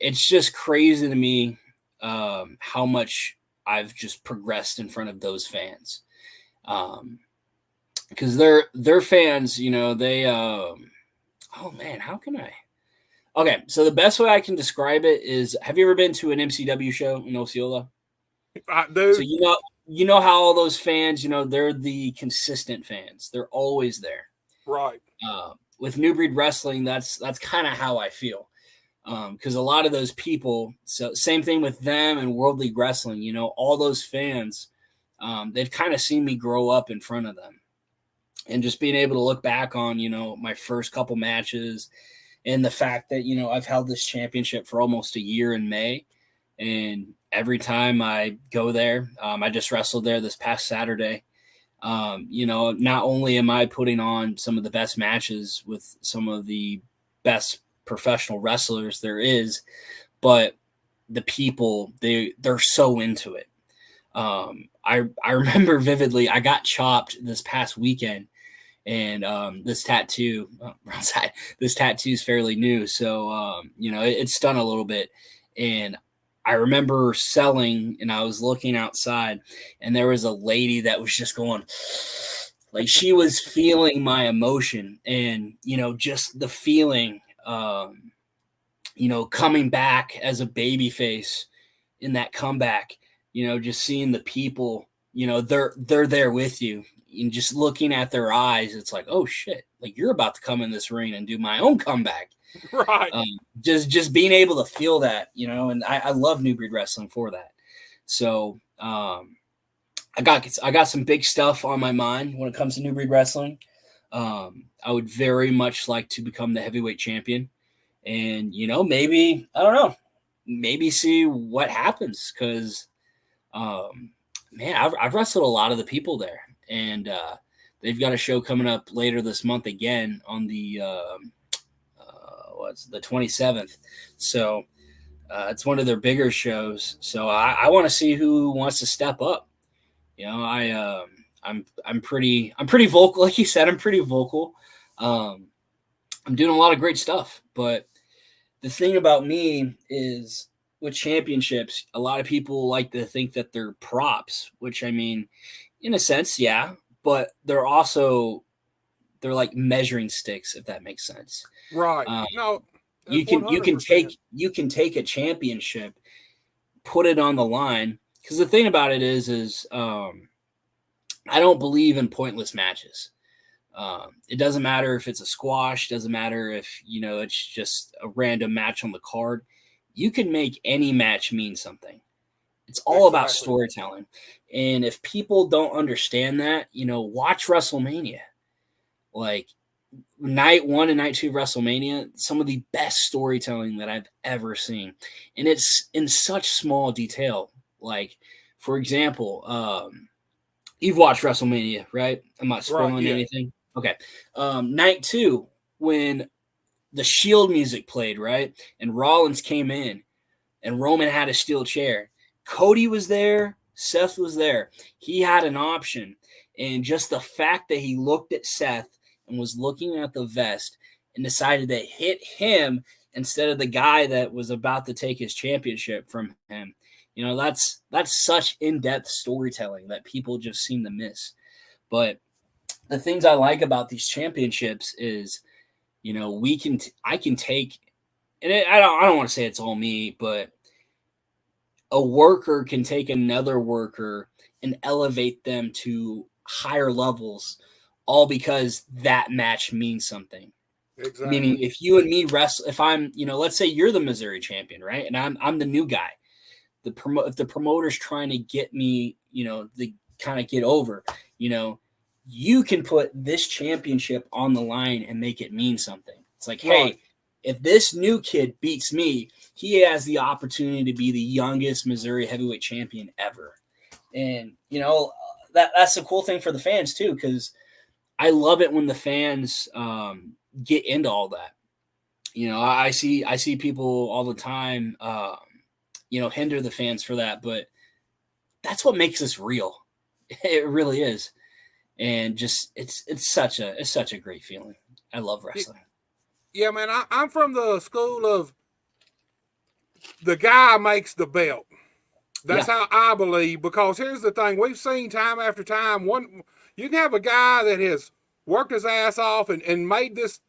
it's just crazy to me how much I've just progressed in front of those fans. Because they're fans, you know, they oh man, how can I? Okay, so the best way I can describe it is: have you ever been to an MCW show in Osceola? So Dude, you know how all those fans, you know, they're the consistent fans. They're always there. right. With New Breed Wrestling, that's kind of how I feel. Because a lot of those people, so same thing with them and World League Wrestling, you know, all those fans, they've kind of seen me grow up in front of them. And just being able to look back on, you know, my first couple matches and the fact that, you know, I've held this championship for almost a year in May. And every time I go there, I just wrestled there this past Saturday. You know, not only am I putting on some of the best matches with some of the best professional wrestlers there is, but the people, they're so into it. I remember vividly, I got chopped this past weekend, and this tattoo this tattoo is fairly new, so you know, it's done a little bit. And I remember selling, and I was looking outside, and there was a lady that was just going, like, she was feeling my emotion, and you know, just the feeling, you know, coming back as a baby face in that comeback, you know, just seeing the people, you know, they're there with you, and just looking at their eyes, it's like, oh shit, like, you're about to come in this ring and do my own comeback. Right. Just being able to feel that, you know, and I love New Breed Wrestling for that. So I got some big stuff on my mind when it comes to New Breed Wrestling. I would very much like to become the heavyweight champion, and you know, maybe, I don't know, maybe see what happens, because man, I've wrestled a lot of the people there, and they've got a show coming up later this month again on the what's the 27th. So it's one of their bigger shows. So I want to see who wants to step up. You know, I'm pretty vocal, like you said. I'm pretty vocal. I'm doing a lot of great stuff, but the thing about me is, with championships, a lot of people like to think that they're props, which, I mean, in a sense, yeah, but they're like measuring sticks, if that makes sense. Right. No, You that's can take a championship, put it on the line, because the thing about it is I don't believe in pointless matches. It doesn't matter if it's a squash, doesn't matter if, you know, it's just a random match on the card. You can make any match mean something. It's all about storytelling. And if people don't understand that, you know, watch WrestleMania. Like, night 1 and night 2 WrestleMania, some of the best storytelling that I've ever seen. And it's in such small detail. Like, for example, you've watched WrestleMania, right? I'm not spoiling anything. Okay. Night 2, when the Shield music played, right? And Rollins came in, and Roman had a steel chair. Cody was there. Seth was there. He had an option. And just the fact that he looked at Seth and was looking at the vest and decided to hit him instead of the guy that was about to take his championship from him. You know, that's such in-depth storytelling that people just seem to miss. But the things I like about these championships is, you know, I can take, and I don't want to say it's all me, but a worker can take another worker and elevate them to higher levels, all because that match means something. Exactly. Meaning, if you and me wrestle, if I'm, let's say you're the Missouri champion, right, and I'm the new guy, if the promoter's trying to get me, the kind of get over, you can put this championship on the line and make it mean something. It's like, Right. hey, if this new kid beats me, he has the opportunity to be the youngest Missouri heavyweight champion ever. And, that's the cool thing for the fans too, because I love it when the fans get into all that. I see people all the time, hinder the fans for that, but that's what makes this real. It really is. And just it's such a great feeling. I love wrestling. Yeah, man, I'm from the school of the guy makes the belt. That's how I believe, because here's the thing. We've seen time after time, you can have a guy that has worked his ass off and made this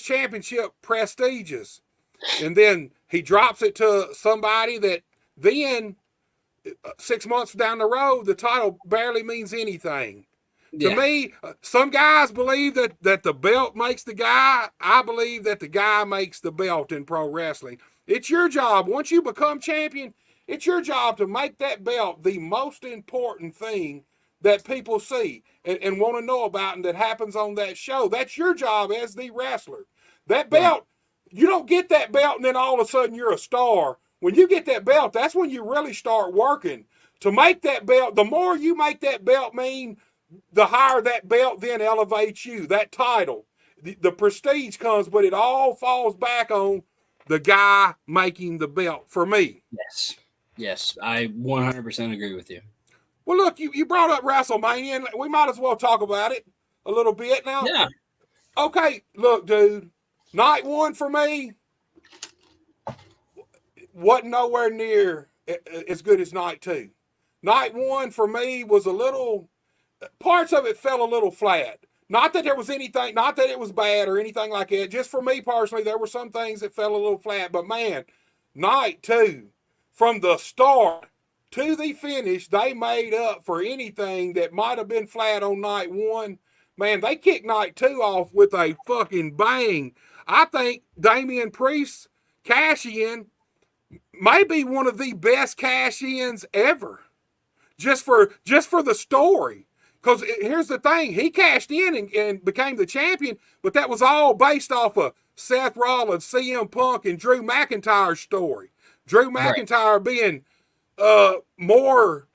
championship prestigious, and then he drops it to somebody that then 6 months down the road, the title barely means anything. To me, some guys believe that the belt makes the guy. I believe that the guy makes the belt in pro wrestling. It's your job. Once you become champion, it's your job to make that belt the most important thing that people see and want to know about and that happens on that show. That's your job as the wrestler. That belt, you don't get that belt and then all of a sudden you're a star. When you get that belt, that's when you really start working. To make that belt, the more you make that belt mean, the higher that belt then elevates you, that title. The prestige comes, but it all falls back on the guy making the belt for me. Yes, I 100% agree with you. Well, look, you brought up WrestleMania, and we might as well talk about it a little bit now. Yeah. Okay, look, dude, night one for me wasn't nowhere near as good as night two. Night one for me was parts of it fell a little flat. Not that there was anything, not that it was bad or anything like that. Just for me personally, there were some things that fell a little flat. But man, night two, from the start to the finish, they made up for anything that might have been flat on night one. Man, they kicked night two off with a fucking bang. I think Damian Priest's cash-in may be one of the best cash-ins ever. Just for the story. Because here's the thing, he cashed in and became the champion, but that was all based off of Seth Rollins, CM Punk, and Drew McIntyre's story. Drew McIntyre being more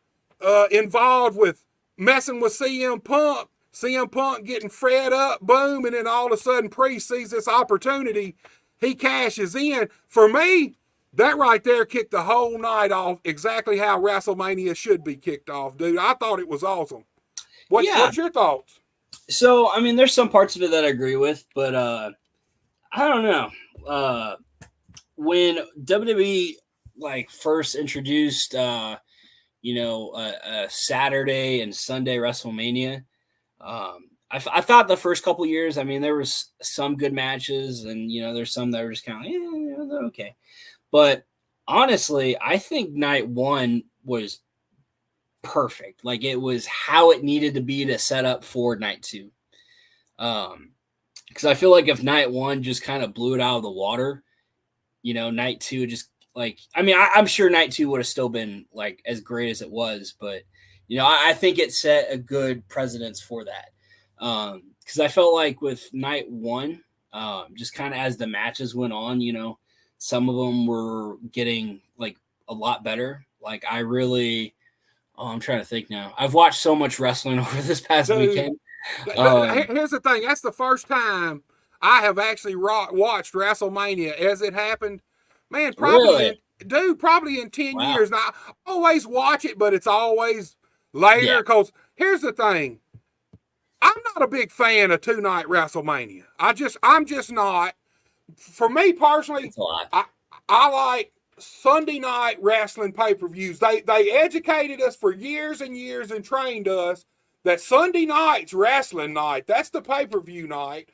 involved with messing with CM Punk, CM Punk getting fed up, boom, and then all of a sudden Priest sees this opportunity, he cashes in. For me, that right there kicked the whole night off exactly how WrestleMania should be kicked off, dude. I thought it was awesome. What's your thoughts? So, I mean, there's some parts of it that I agree with, but I don't know. When WWE first introduced, a Saturday and Sunday WrestleMania, I thought the first couple years, I mean, there was some good matches, and there's some that were just kind of they're okay. But honestly, I think night one was perfect. Like, it was how it needed to be to set up for night two. Because I feel like if night one just kind of blew it out of the water, night two just I'm sure night two would have still been as great as it was, but I think it set a good precedence for that. Because I felt like with night one, just kind of as the matches went on, some of them were getting a lot better. I'm trying to think now. I've watched so much wrestling over this past weekend. Here's the thing. That's the first time I have actually watched WrestleMania as it happened. Man, probably in 10 years. Now, I always watch it, but it's always later. Because here's the thing. I'm not a big fan of two-night WrestleMania. I'm just not. For me personally, I like Sunday night wrestling pay-per-views. They educated us for years and years and trained us that Sunday night's wrestling night. That's the pay-per-view night.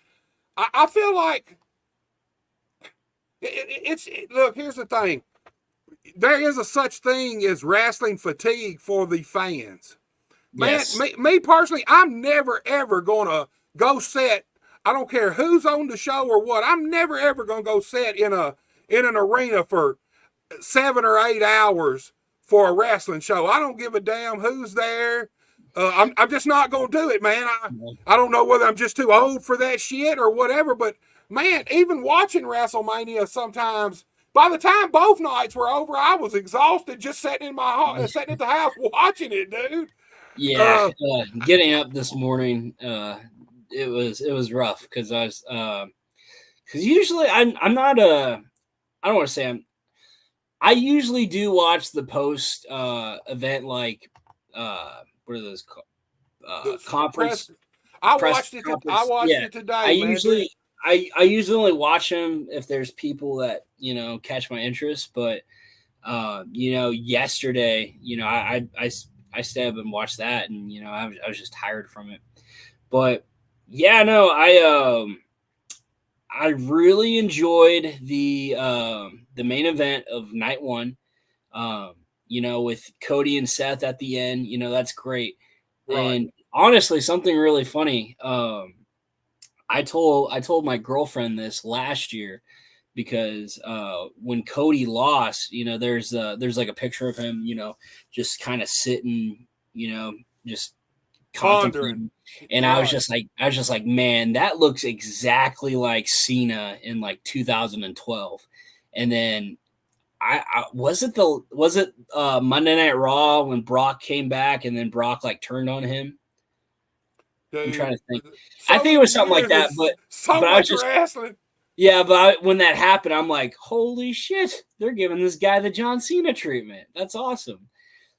I feel like look, here's the thing. there is a such thing as wrestling fatigue for the fans. Man, Yes. me personally, I'm never ever gonna go set. I don't care who's on the show or what. I'm never ever gonna go set in an arena for 7 or 8 hours for a wrestling show. I don't give a damn who's there. I'm just not gonna do it, man. I don't know whether I'm just too old for that shit or whatever, but man, even watching WrestleMania sometimes, by the time both nights were over, I was exhausted just sitting sitting at the house watching it, dude. Yeah, getting up this morning, it was rough because because usually I'm not I don't want to say I usually do watch the post event, like what are those conference? I watched it. I watched it today. I usually only watch them if there's people that catch my interest. But yesterday, I stayed up and watched that, and I was just tired from it. But yeah, no, I really enjoyed the main event of night one. With Cody and Seth at the end, that's great. Right. And honestly, something really funny. I told my girlfriend this last year because when Cody lost, there's like a picture of him, just kind of sitting, just contemplating. And right. I was just like, man, that looks exactly like Cena in like 2012. And then was it Monday Night Raw when Brock came back and then Brock like turned on him? I'm trying to think. I think it was something like that, but I was just wrestling. Yeah, but when that happened, I'm like, holy shit, they're giving this guy the John Cena treatment. That's awesome.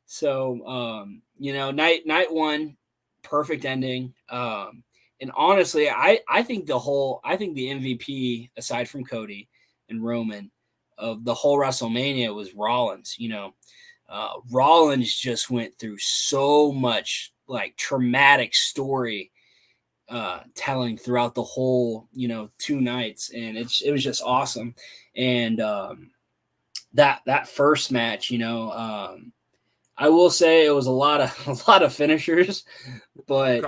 So, night one, perfect ending. And honestly, I think the MVP, aside from Cody and Roman, of the whole WrestleMania was Rollins. Rollins just went through so much like traumatic story telling throughout the whole 2 nights, and it was just awesome. And that first match, I will say it was a lot of finishers, but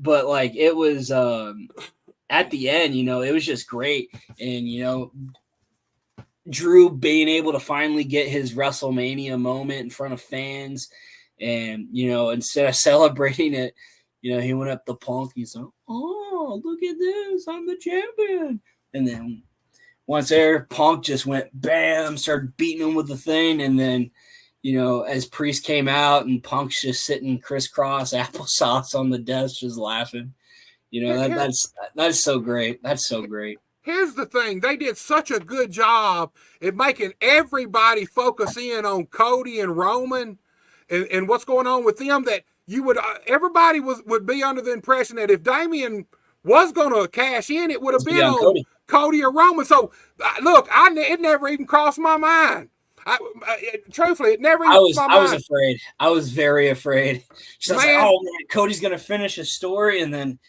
like it was at the end, it was just great. And Drew being able to finally get his WrestleMania moment in front of fans, and instead of celebrating it, he went up to Punk. He's like, "Oh, look at this! I'm the champion!" And then once there, Punk just went bam, started beating him with the thing, and then as Priest came out and Punk's just sitting crisscross applesauce on the desk, just laughing. That's so great. That's so great. Here's the thing. They did such a good job at making everybody focus in on Cody and Roman and what's going on with them, that everybody would be under the impression that if Damian was going to cash in, it would have been on Cody or Roman. So, look, it never even crossed my mind. Truthfully, it never even crossed my mind. I was afraid. I was very afraid. I was like, oh, man, Cody's going to finish his story, and then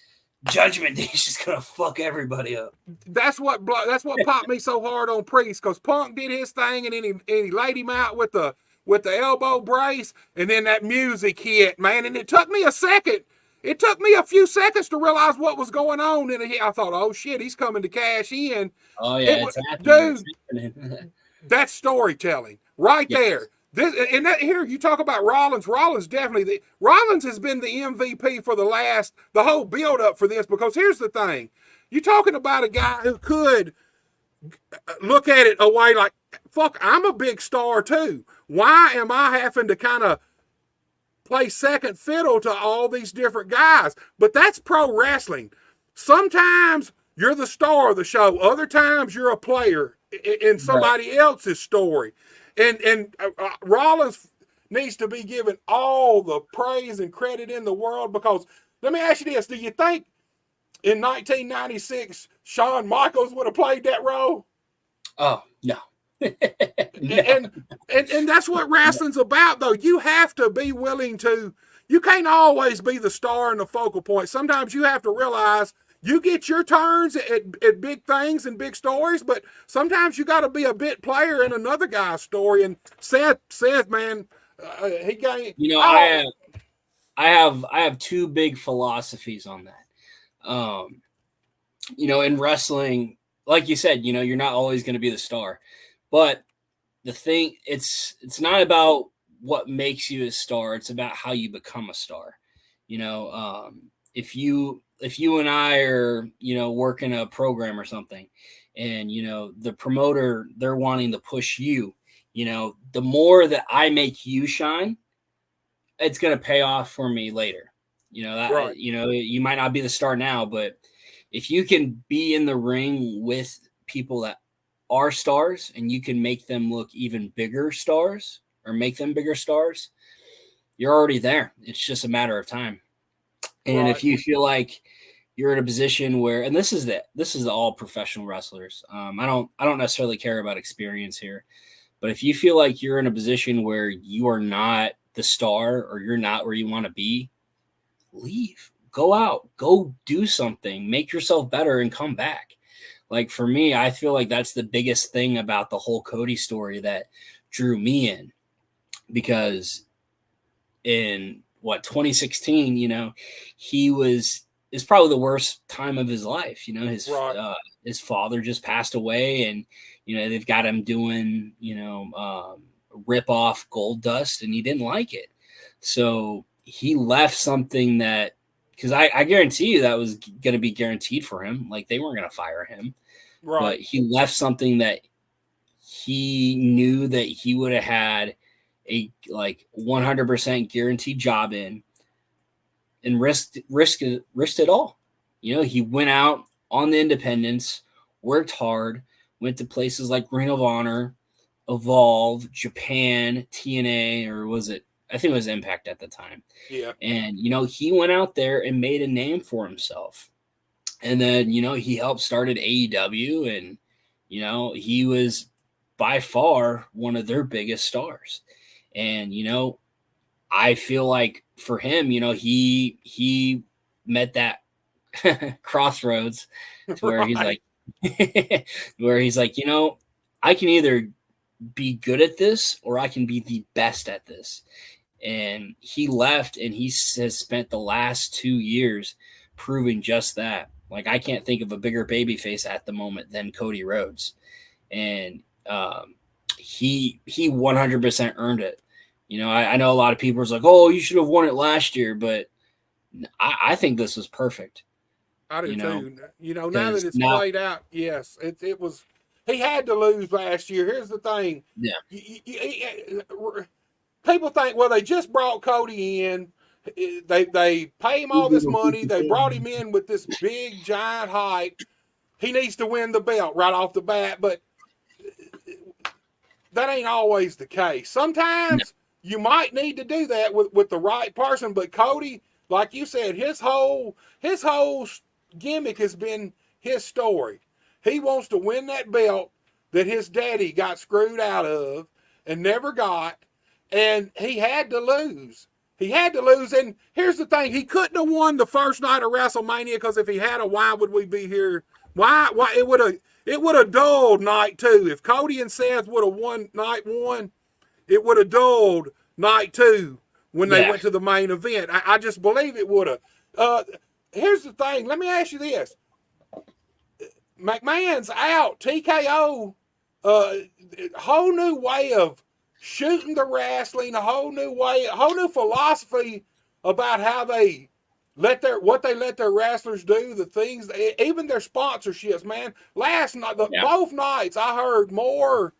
Judgment Day is just gonna fuck everybody up. That's what popped me so hard on Priest, because Punk did his thing, and then he laid him out with the elbow brace, and then that music hit, man. And it took me a second. It took me a few seconds to realize what was going on, and I thought, oh shit, he's coming to cash in. Oh yeah, it's happening. Dude. That's storytelling right there. Here you talk about Rollins. Rollins has been the MVP for the whole build up for this, because here's the thing. You're talking about a guy who could look at it away like, fuck, I'm a big star too. Why am I having to kind of play second fiddle to all these different guys? But that's pro wrestling. Sometimes you're the star of the show. Other times you're a player in somebody else's story. And Rollins needs to be given all the praise and credit in the world, because let me ask you this. Do you think in 1996 Shawn Michaels would have played that role? Oh, no. No. And that's what wrestling's about, though. You have to be willing to – you can't always be the star and the focal point. Sometimes you have to realize you get your turns at big things and big stories, but sometimes you got to be a bit player in another guy's story. And Seth, man, he got. You know, I have two big philosophies on that. You know, in wrestling, like you said, you know, you're not always going to be the star, but the thing, it's not about what makes you a star. It's about how you become a star. You know, if you and I are, you know, working a program or something, and you know the promoter, they're wanting to push you, you know, the more that I make you shine, it's going to pay off for me later. You know, that, Right. you know, you might not be the star now, but if you can be in the ring with people that are stars and you can make them look even bigger stars or make them bigger stars, you're already there. It's just a matter of time. And if you feel like you're in a position where, and this is all professional wrestlers. I don't necessarily care about experience here, but if you feel like you're in a position where you are not the star or you're not where you want to be, leave, go out, go do something, make yourself better and come back. Like for me, I feel like that's the biggest thing about the whole Cody story that drew me in, because in 2016, you know, it's probably the worst time of his life. You know, his father just passed away, and you know they've got him doing, you know, rip off Gold Dust, and he didn't like it, so he left something that, because I guarantee you that was going to be guaranteed for him. Like they weren't going to fire him, but he left something that he knew that he would have had a like 100% guaranteed job in, and risked it all. You know, he went out on the independents, worked hard, went to places like Ring of Honor, Evolve, Japan, TNA, or was it? I think it was Impact at the time. Yeah. And, you know, he went out there and made a name for himself. And then, you know, he helped started AEW, and, you know, he was by far one of their biggest stars. And, you know, I feel like for him, you know, he met that crossroads to where he's like, you know, I can either be good at this or I can be the best at this. And he left, and he has spent the last 2 years proving just that. Like, I can't think of a bigger babyface at the moment than Cody Rhodes. And he 100% earned it. You know, I know a lot of people are like, oh, you should have won it last year, but I think this was perfect. I do too. You know, now that it's played out, yes, it was. He had to lose last year. Here's the thing. Yeah. People think, well, they just brought Cody in. They pay him all this money. They brought him in with this big, giant hype. He needs to win the belt right off the bat, but that ain't always the case. Sometimes you might need to do that with the right person, but Cody, like you said, his whole gimmick has been his story. He wants to win that belt that his daddy got screwed out of and never got, and he had to lose. He had to lose, and here's the thing: he couldn't have won the first night of WrestleMania, because if he had, why would we be here? Why it would have dulled night 2. If Cody and Seth would have won night 1, it would have dulled night 2 when they went to the main event. I just believe it would have. Here's the thing: let me ask you this. McMahon's out. TKO, whole new way of shooting the wrestling, a whole new philosophy about how they let their wrestlers do, the things, even their sponsorships, man. Last night, both nights, I heard more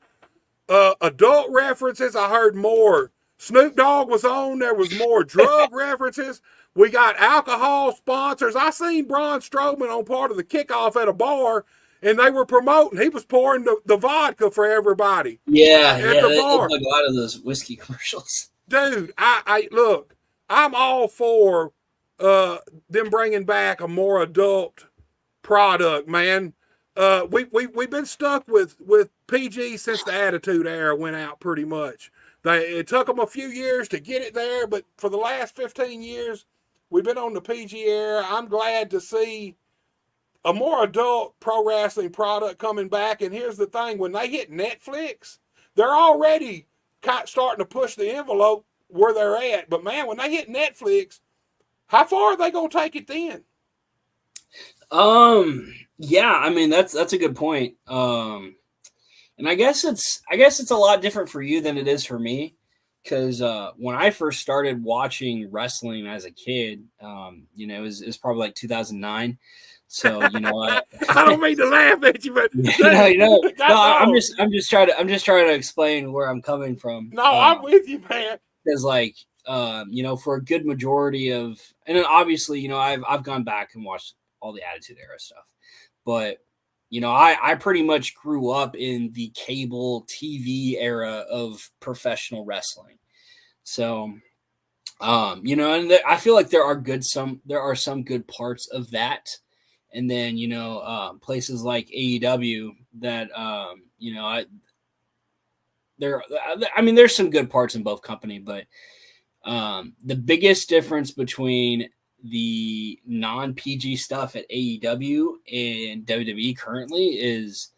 adult references. I heard more. Snoop Dogg was on. There was more drug references. We got alcohol sponsors. I seen Braun Strowman on part of the kickoff at a bar, and they were promoting. He was pouring the vodka for everybody. Yeah, at the bar. Like a lot of those whiskey commercials. Dude, I look, I'm all for them bringing back a more adult product, man. We've been stuck with PG since the Attitude Era went out, pretty much. It took them a few years to get it there, but for the last 15 years, we've been on the PG era. I'm glad to see a more adult pro wrestling product coming back. And here's the thing: when they hit Netflix, they're already starting to push the envelope where they're at. But man, when they hit Netflix, how far are they gonna take it then? Yeah, I mean that's a good point. And I guess it's a lot different for you than it is for me, because when I first started watching wrestling as a kid, it was probably like 2009. So I don't mean to laugh at you, but I'm just trying to explain where I'm coming from. No, I'm with you, man. Because for a good majority of, and then obviously, I've gone back and watched all the Attitude Era stuff, but I pretty much grew up in the cable TV era of professional wrestling. So, and I feel like there are some good parts of that. And then, places like AEW that, there's some good parts in both company, but the biggest difference between the non-PG stuff at AEW and WWE currently is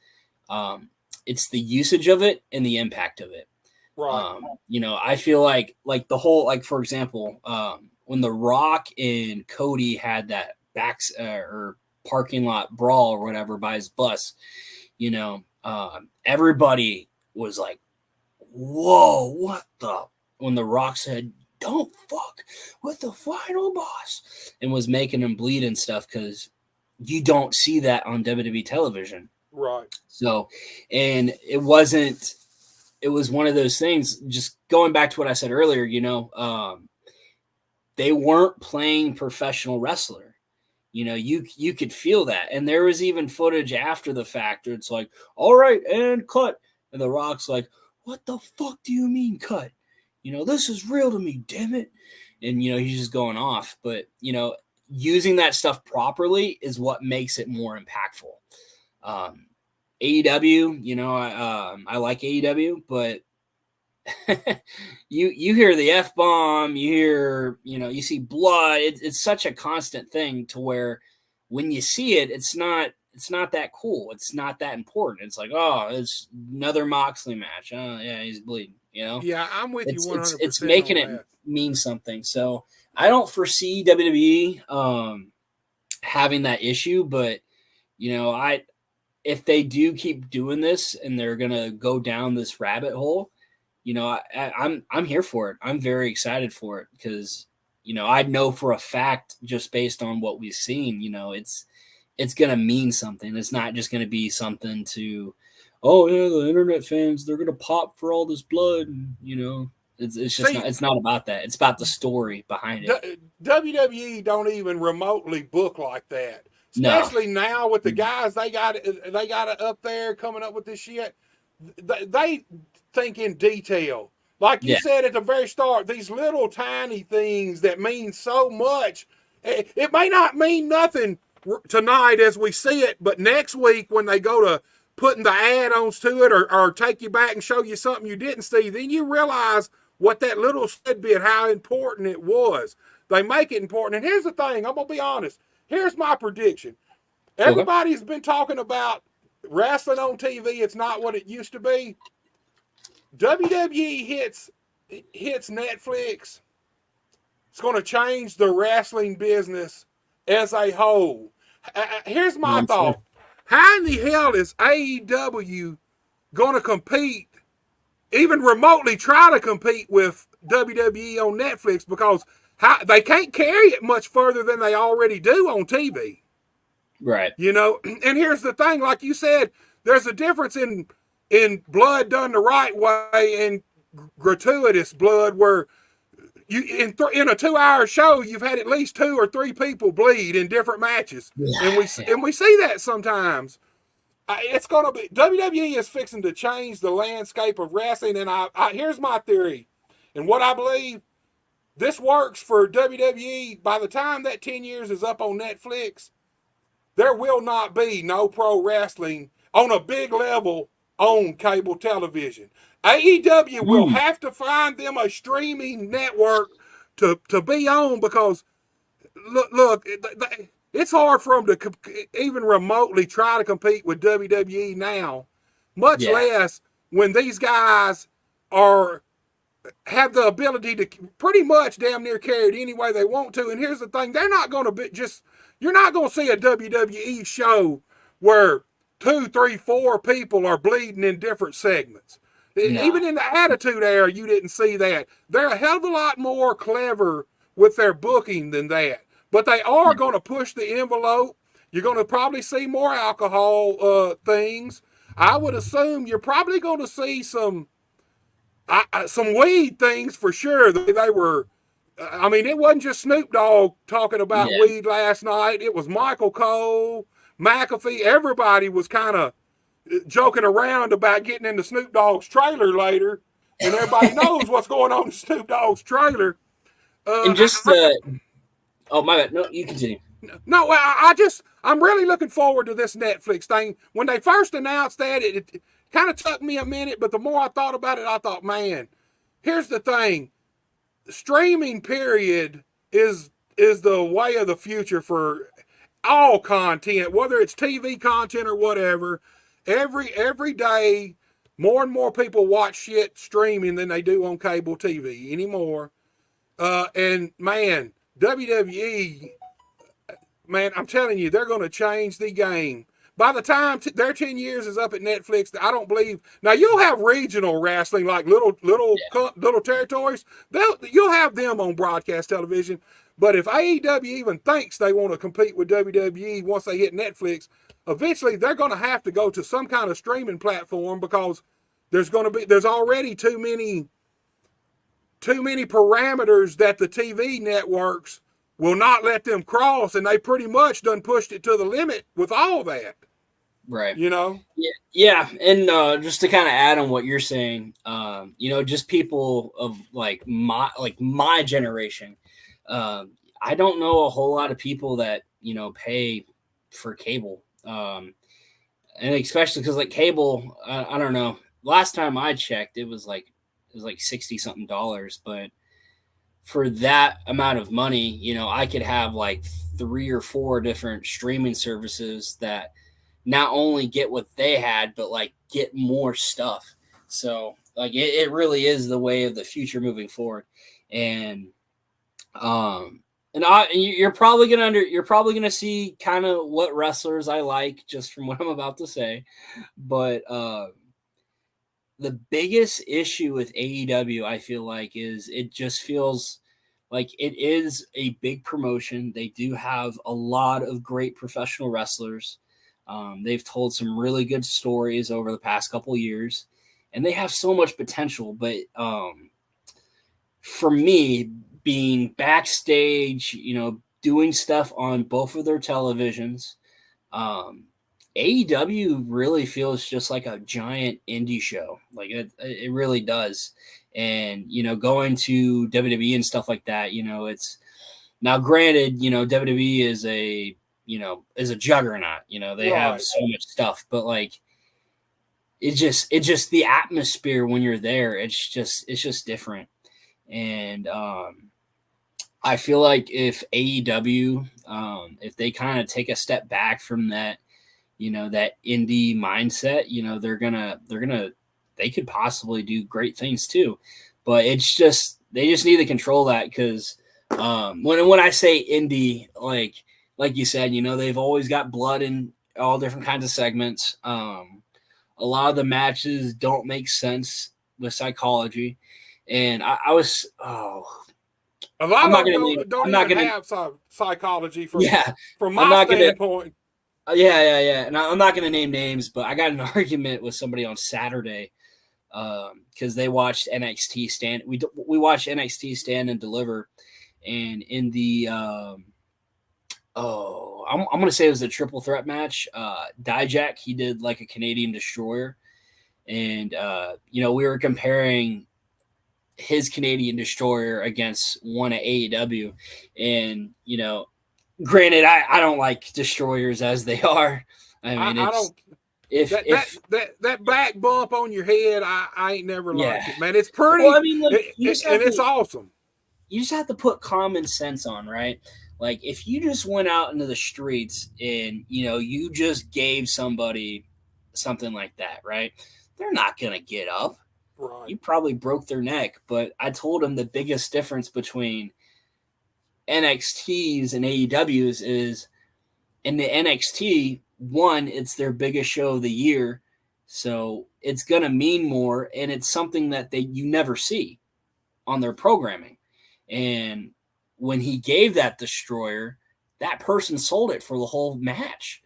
it's the usage of it and the impact of it. Right. I feel like the whole, like, for example, when The Rock and Cody had that or parking lot brawl or whatever by his bus, everybody was like, whoa, what the, when The Rock said, don't fuck with the final boss, and was making him bleed and stuff, because you don't see that on WWE television. Right. So, and it was one of those things, just going back to what I said earlier, they weren't playing professional wrestler. You could feel that. And there was even footage after the fact where it's like, all right, and cut. And The Rock's like, what the fuck do you mean cut? This is real to me, damn it. And, he's just going off. But, using that stuff properly is what makes it more impactful. AEW, I like AEW, but you hear the F-bomb, you hear, you see blood. It's such a constant thing to where when you see it, it's not that cool. It's not that important. It's like, oh, it's another Moxley match. Oh, yeah, he's bleeding. Yeah, I'm with you 100%. It's making it mean something. So I don't foresee WWE having that issue, but if they do keep doing this and they're gonna go down this rabbit hole, I'm here for it. I'm very excited for it, because I know for a fact, just based on what we've seen, it's gonna mean something. It's not just gonna be something to, oh yeah, the internet fans, they're gonna pop for all this blood. It's just it's not about that. It's about the story behind it. WWE don't even remotely book like that. Especially now with the guys they got it up there coming up with this shit. They think in detail. Like you said at the very start, these little tiny things that mean so much. It may not mean nothing tonight as we see it, but next week when they go to putting the add-ons to it, or take you back and show you something you didn't see, then you realize what that little tidbit, how important it was. They make it important. And here's the thing, I'm going to be honest. Here's my prediction. Everybody's been talking about wrestling on TV. It's not what it used to be. WWE hits Netflix. It's going to change the wrestling business as a whole. Here's my thought. How in the hell is AEW going to compete, even remotely try to compete with WWE on Netflix? Because they can't carry it much further than they already do on TV. Right. And here's the thing, like you said, there's a difference in blood done the right way and gratuitous blood, where you in a 2-hour show, you've had at least 2 or 3 people bleed in different matches. And we see that sometimes. It's going to be, WWE is fixing to change the landscape of wrestling. And here's my theory. And what I believe, this works for WWE. By the time that 10 years is up on Netflix, there will not be no pro wrestling on a big level on cable television. AEW will have to find them a streaming network to be on, because look, it's hard for them to even remotely try to compete with WWE now, much less when these guys have the ability to pretty much damn near carry it any way they want to. And here's the thing, they're not going to be you're not going to see a WWE show where 2, 3, 4 people are bleeding in different segments. No. Even in the Attitude Era, you didn't see that. They're a hell of a lot more clever with their booking than that. But they are going to push the envelope. You're going to probably see more alcohol things. I would assume you're probably going to see some weed things for sure. They were, I mean, it wasn't just Snoop Dogg talking about weed last night. It was Michael Cole, McAfee. Everybody was kind of joking around about getting into Snoop Dogg's trailer later, and everybody knows what's going on in Snoop Dogg's trailer. And just oh my bad, no, you continue. No, I'm really looking forward to this Netflix thing. When they first announced that, it kind of took me a minute, but the more I thought about it, I thought, man, here's the thing: streaming period is the way of the future for all content, whether it's TV content or whatever. Every day, more and more people watch shit streaming than they do on cable TV anymore. And man, WWE, man, I'm telling you, they're going to change the game. By the time their 10 years is up at Netflix, I don't believe. Now you'll have regional wrestling, like little territories. You'll have them on broadcast television. But if AEW even thinks they want to compete with WWE once they hit Netflix, eventually they're going to have to go to some kind of streaming platform, because there's already too many parameters that the TV networks will not let them cross, and they pretty much done pushed it to the limit with all that. Right. You know? Yeah. And just to kind of add on what you're saying, just people of like my generation, I don't know a whole lot of people that, pay for cable. And especially because like cable, I don't know. Last time I checked, it was like $60 something, but for that amount of money, I could have like 3 or 4 different streaming services that not only get what they had, but like get more stuff. So like it really is the way of the future moving forward. And you're probably gonna see kind of what wrestlers I like just from what I'm about to say, but the biggest issue with AEW, I feel like, is it just feels like it is a big promotion. They do have a lot of great professional wrestlers. They've told some really good stories over the past couple of years, and they have so much potential. But for me, being backstage, doing stuff on both of their televisions, AEW really feels just like a giant indie show. Like it really does. And, going to WWE and stuff like that, it's now granted, WWE is a juggernaut, they have so much stuff, but like, it just the atmosphere when you're there, it's just different. And, I feel like if AEW, if they kind of take a step back from that, that indie mindset, they could possibly do great things too. But they just need to control that, because when I say indie, like you said, they've always got blood in all different kinds of segments. A lot of the matches don't make sense with psychology, and a lot of them don't even have psychology from my standpoint. Yeah. And I'm not going to name names, but I got an argument with somebody on Saturday because they watched NXT Stand. We watched NXT Stand and Deliver, and in the I'm going to say it was a triple threat match. Dijak, he did like a Canadian Destroyer, and we were comparing his Canadian Destroyer against one at AEW, and granted, I don't like destroyers as they are. I mean, I don't. That back bump on your head, I ain't never liked it, man. It's pretty, and it's awesome. you just have to put common sense on, right? Like if you just went out into the streets and you just gave somebody something like that, right? They're not gonna get up. Right. You probably broke their neck. But I told them the biggest difference between NXTs and AEWs is in the NXT, one, it's their biggest show of the year, so it's gonna mean more, and it's something that you never see on their programming. And when he gave that destroyer, that person sold it for the whole match.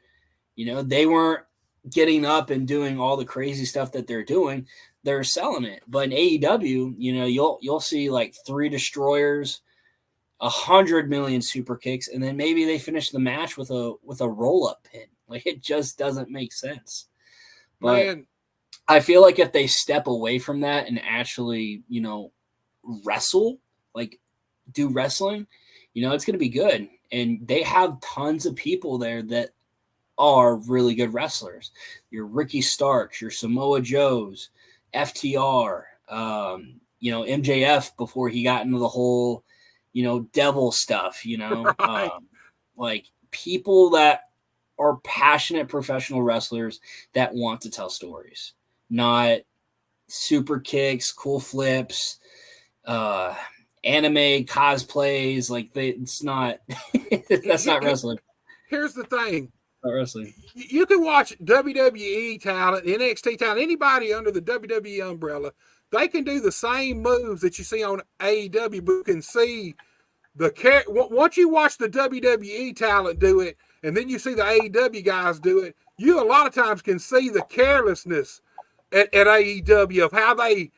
They weren't getting up and doing all the crazy stuff that they're doing. They're selling it. But in AEW, you'll see like 3 destroyers, 100 million super kicks, and then maybe they finish the match with a roll-up pin. Like, it just doesn't make sense. But Man, I feel like if they step away from that and actually, wrestle, like do wrestling, it's going to be good. And they have tons of people there that are really good wrestlers. Your Ricky Starks, your Samoa Joes, FTR, MJF before he got into the whole, devil stuff, right. like people that are passionate professional wrestlers that want to tell stories, not super kicks, cool flips, anime cosplays. Like it's not, that's not wrestling. Here's the thing. Not wrestling. You can watch WWE talent, NXT talent, anybody under the WWE umbrella. They can do the same moves that you see on AEW, but you can see once you watch the WWE talent do it, and then you see the AEW guys do it, you a lot of times can see the carelessness at AEW of how they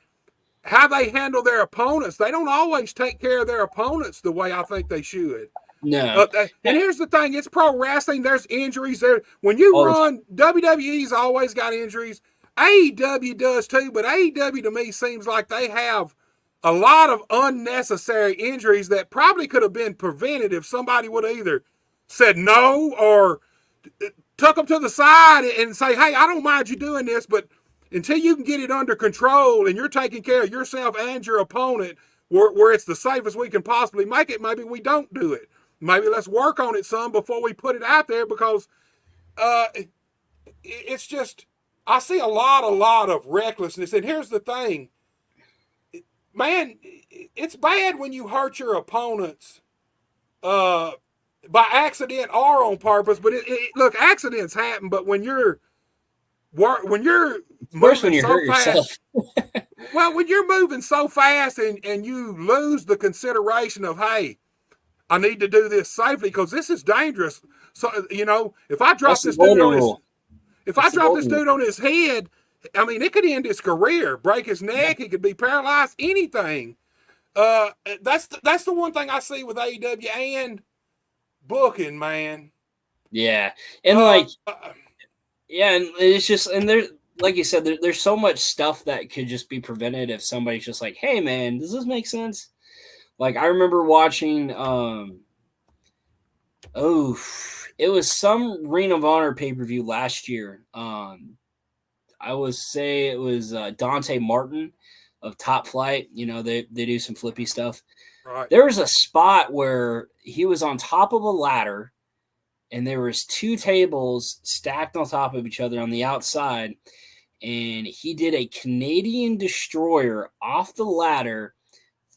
handle their opponents. They don't always take care of their opponents the way I think they should. No. And here's the thing: it's pro wrestling. There's injuries there. When you run, WWE's always got injuries. AEW does too, but AEW to me seems like they have a lot of unnecessary injuries that probably could have been prevented if somebody would have either said no or took them to the side and say, hey, I don't mind you doing this, but until you can get it under control and you're taking care of yourself and your opponent where it's the safest we can possibly make it, maybe we don't do it. Maybe let's work on it some before we put it out there, because it's just, I see a lot of recklessness. And here's the thing, man, it's bad when you hurt your opponents by accident or on purpose. But look, accidents happen. But when you're moving so fast, well, when you're moving so fast and you lose the consideration of, hey, I need to do this safely because this is dangerous. So if I drop this dude on his head, I mean, it could end his career, break his neck. He could be paralyzed, anything. That's the one thing I see with AEW and booking, man. Yeah. And and it's just, and there, like you said, there's so much stuff that could just be prevented if somebody's just like, hey man, does this make sense? Like, I remember watching, it was some Ring of Honor pay-per-view last year. I would say it was Dante Martin of Top Flight. They do some flippy stuff. Right. There was a spot where he was on top of a ladder, and there was 2 tables stacked on top of each other on the outside, and he did a Canadian destroyer off the ladder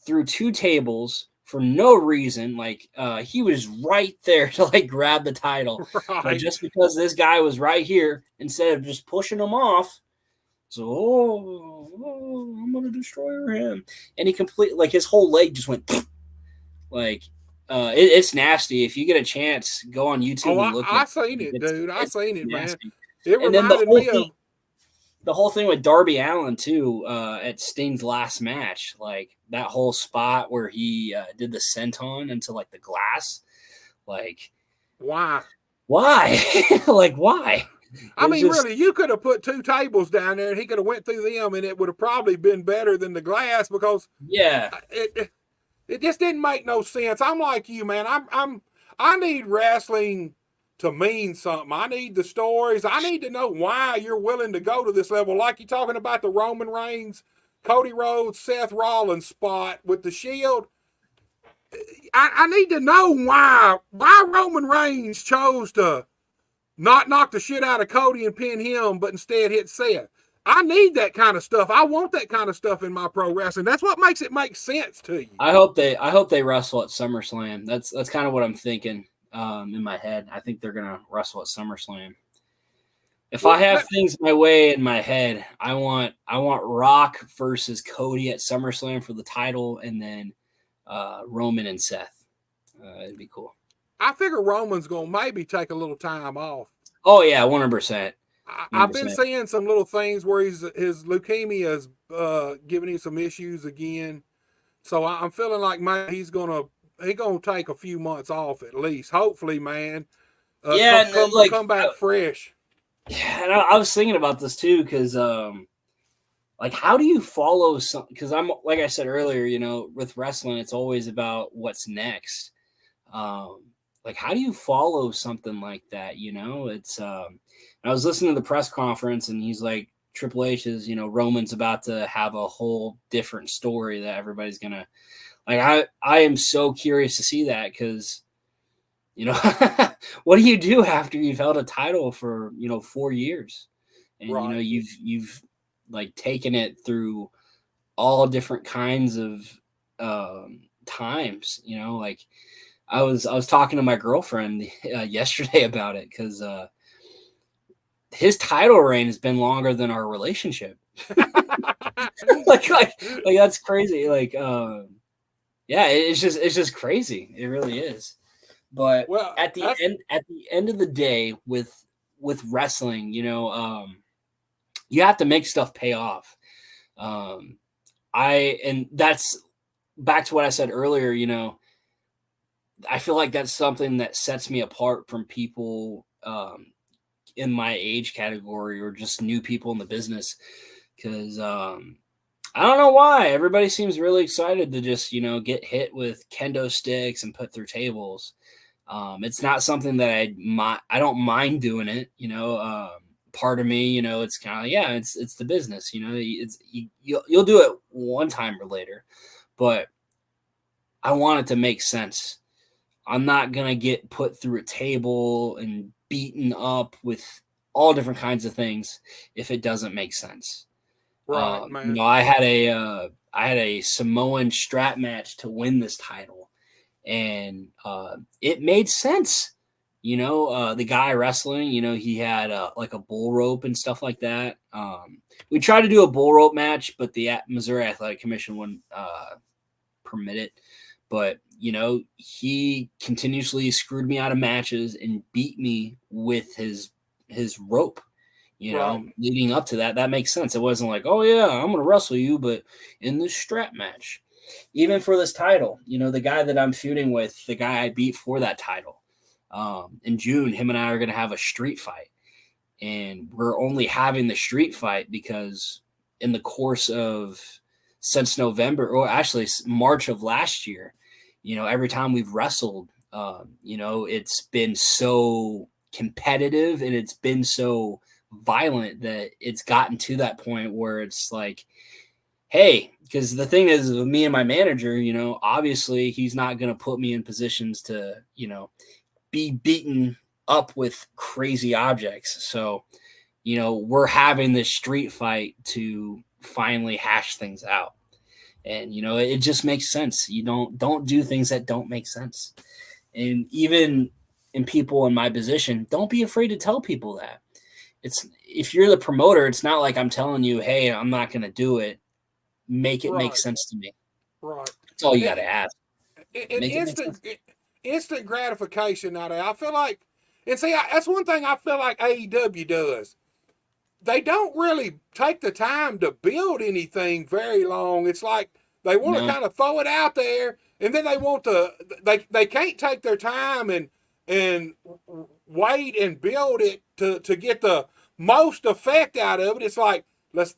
through 2 tables for no reason. Like, he was right there to like grab the title. Right. But just because this guy was right here, instead of just pushing him off, so I'm gonna destroy him. And he like his whole leg just went like it's nasty. If you get a chance, go on YouTube and look. I seen it, dude. I seen it, man. It and reminded me of the whole thing with Darby Allin too, at Sting's last match, like that whole spot where he did the senton into like the glass. Like, why? Like, why? I mean, really, you could have put 2 tables down there and he could have went through them and it would have probably been better than the glass, because it just didn't make no sense. I'm like you, man. I need wrestling to mean something. I need the stories. I need to know why you're willing to go to this level. Like you're talking about the Roman Reigns, Cody Rhodes, Seth Rollins spot with the Shield. I need to know why Roman Reigns chose to not knock the shit out of Cody and pin him, but instead hit Seth. I need that kind of stuff. I want that kind of stuff in my pro wrestling. That's what makes it make sense to you. I hope they wrestle at SummerSlam. That's kind of what I'm thinking in my head. I think they're gonna wrestle at SummerSlam. If I have things my way in my head, I want Rock versus Cody at SummerSlam for the title, and then Roman and Seth. It'd be cool. I figure Roman's gonna maybe take a little time off. Oh yeah, 100%. I've been seeing some little things where his leukemia is giving him some issues again, so I'm feeling like maybe he's gonna take a few months off at least. Hopefully, man. Come back fresh. Yeah, and I was thinking about this too, because like, how do you follow some? Because I'm, like I said earlier, you know, with wrestling, it's always about what's next. Like, how do you follow something like that? You know, it's. I was listening to the press conference, and he's like, Triple H is, you know, Roman's about to have a whole different story that everybody's gonna like. I am so curious to see that, because, you know, what do you do after you've held a title for, you know, 4 years, and right. You know, you've like taken it through all different kinds of times, you know, like I was talking to my girlfriend yesterday about it, because his title reign has been longer than our relationship. like that's crazy. Like, yeah, it's just crazy. It really is. But at the end of the day, with wrestling, you know, you have to make stuff pay off. And that's back to what I said earlier. You know, I feel like that's something that sets me apart from people in my age category, or just new people in the business, because I don't know why everybody seems really excited to just, you know, get hit with kendo sticks and put through tables. It's not something that I don't mind doing it, you know. Part of me, you know, it's kind of, yeah, it's the business, you know. You'll do it one time or later, but I want it to make sense. I'm not gonna get put through a table and beaten up with all different kinds of things if it doesn't make sense. Right, man. You know, I had a Samoan strap match to win this title, and it made sense. You know, the guy wrestling, you know, he had like a bull rope and stuff like that. We tried to do a bull rope match, but the Missouri Athletic Commission wouldn't permit it. But, you know, he continuously screwed me out of matches and beat me with his rope, you know, leading up to that. That makes sense. It wasn't like, oh, yeah, I'm going to wrestle you, but in this strap match. Even for this title, you know, the guy that I'm feuding with, the guy I beat for that title, in June, him and I are going to have a street fight. And we're only having the street fight because in the course of since November, or actually March of last year, you know, every time we've wrestled, you know, it's been so competitive and it's been so violent that it's gotten to that point where it's like, hey, because the thing is, with me and my manager, you know, obviously he's not going to put me in positions to, you know, be beaten up with crazy objects. So, you know, we're having this street fight to finally hash things out. And, you know, it just makes sense. You don't do things that don't make sense. And even in people in my position, don't be afraid to tell people that. If you're the promoter, it's not like I'm telling you, hey, I'm not going to do it. Make it make sense to me. Right. That's all you got to ask. Instant gratification out there. I feel like, and see, that's one thing I feel like AEW does. They don't really take the time to build anything very long. It's like they want to kind of throw it out there, and then they want to. They can't take their time and wait and build it to get the most effect out of it. It's like let's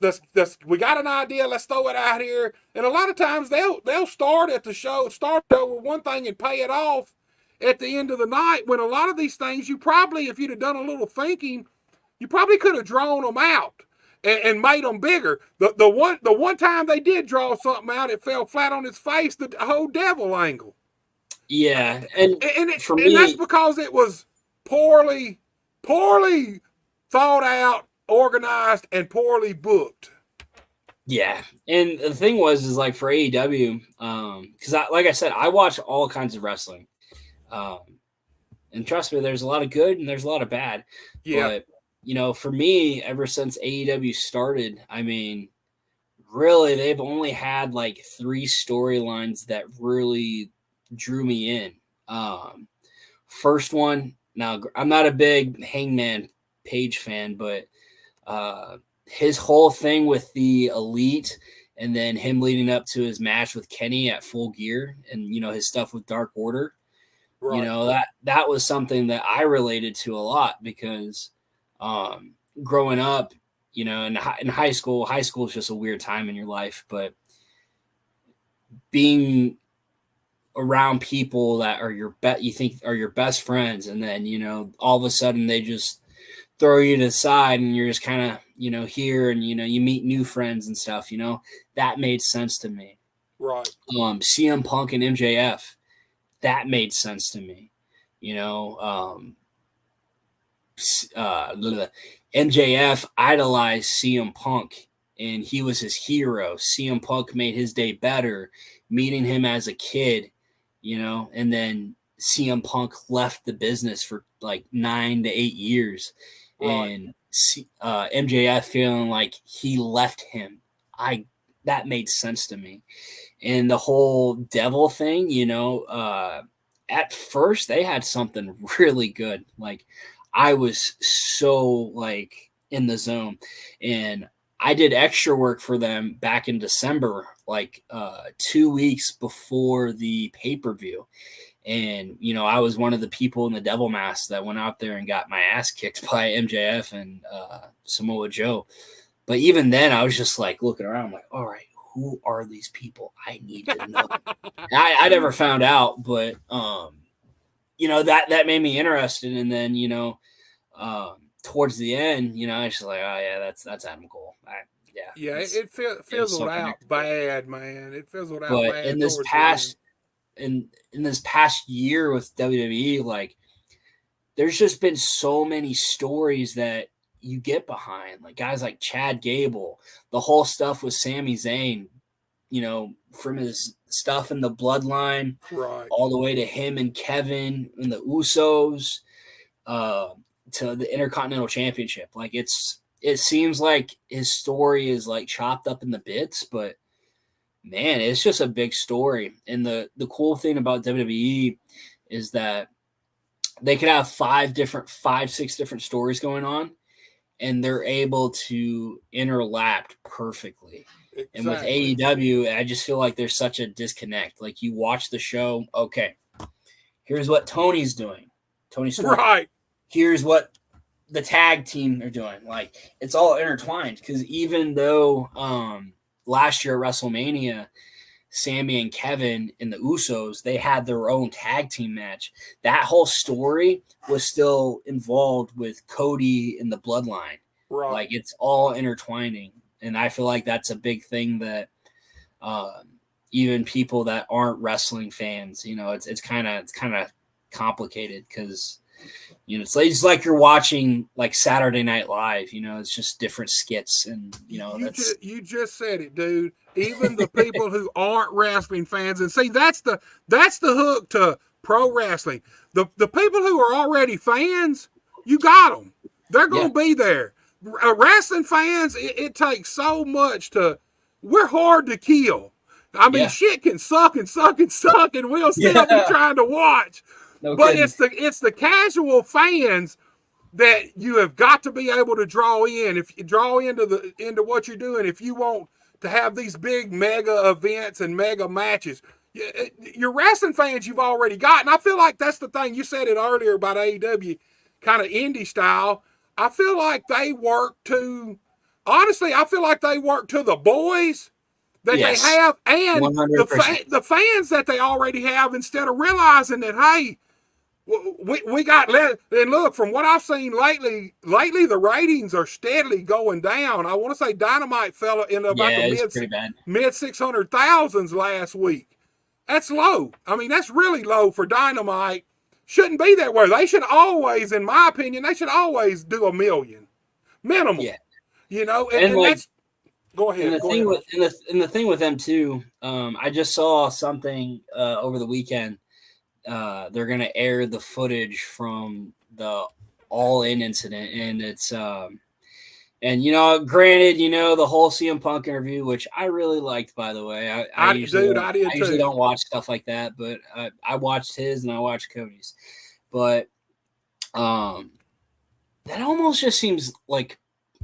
we got an idea. Let's throw it out here. And a lot of times they'll start at the show, start with one thing and pay it off at the end of the night. When a lot of these things, you probably, if you'd have done a little thinking, you probably could have drawn them out and made them bigger. The one time they did draw something out, it fell flat on its face, the whole devil angle. Yeah, and for And that's me, because it was poorly thought out, organized, and poorly booked. yeah, and the thing was is like for AEW, because like I said, I watch all kinds of wrestling, um, and trust me, there's a lot of good and there's a lot of bad, Yeah, but for me, ever since AEW started, I mean, really, they've only had like three storylines that really drew me in. First one, now I'm not a big Hangman Page fan, but his whole thing with the Elite and then him leading up to his match with Kenny at Full Gear and his stuff with Dark Order, right. that was something that I related to a lot because growing up, in high school is just a weird time in your life, but being around people that are you think are your best friends, and then all of a sudden they just throw you to the side and you're just kind of here, and you meet new friends and stuff, that made sense to me. Right. CM Punk and MJF, that made sense to me. MJF idolized CM Punk and he was his hero. CM Punk made his day better meeting him as a kid, and then CM Punk left the business for like 9 to 8 years. Right. And MJF feeling like he left him. That made sense to me. And the whole devil thing, at first they had something really good. Like I was so like in the zone, and I did extra work for them back in December, like 2 weeks before the pay-per-view. And, I was one of the people in the devil mask that went out there and got my ass kicked by MJF and Samoa Joe. But even then I was just like looking around, I'm like, all right, who are these people? I need to know. I never found out, but that made me interested. And then towards the end, I was just like, oh yeah, that's Adam Cole. Yeah, it fizzled out bad, man. It fizzled out but bad. in this past year with WWE, like there's just been so many stories that you get behind, like guys like Chad Gable, the whole stuff with Sami Zayn, from his stuff in the Bloodline, right, all the way to him and Kevin and the Usos, to the Intercontinental Championship. Like it seems like his story is like chopped up in the bits, but man, it's just a big story. And the cool thing about WWE is that they could have 6 different stories going on, and they're able to interlap perfectly. Exactly. And with AEW, I just feel like there's such a disconnect. Like you watch the show, okay, here's what Tony's doing. Tony Storm. Right. Here's what the tag team are doing. Like it's all intertwined, because even though last year at WrestleMania, Sammy and Kevin and the Usos, they had their own tag team match. That whole story was still involved with Cody and the Bloodline. Right. Like it's all intertwining. And I feel like that's a big thing that even people that aren't wrestling fans, it's kind of complicated, because it's like you're watching like Saturday Night Live. It's just different skits, and you just said it, dude. Even the people who aren't wrestling fans, and see, that's the hook to pro wrestling. The people who are already fans, you got them. They're gonna be there. Wrestling fans, it takes so much to. We're hard to kill. I mean, shit can suck and suck and suck, and we'll still be trying to watch. No but kidding. It's the casual fans that you have got to be able to draw in. If you draw into what you're doing, if you want to have these big mega events and mega matches, your wrestling fans you've already got. And I feel like that's the thing. You said it earlier about AEW, kind of indie style. I feel like they work to, honestly, I feel like they work to the boys that they have and the fans that they already have, instead of realizing that, hey, we got, and look, from what I've seen lately the ratings are steadily going down. I want to say Dynamite fell in about the mid 600,000s last week. That's low. I mean, that's really low for Dynamite. Shouldn't be that way. They should always, in my opinion, they should always do $1 million minimum. Yeah, And like, that's. Go ahead. and the Go thing ahead. with and the thing with them too, I just saw something over the weekend. They're gonna air the footage from the All In incident, and it's and granted, the whole CM Punk interview, which I really liked, by the way. I usually I did I usually too. don't watch stuff like that, but I watched his and I watched Cody's, but that almost just seems like,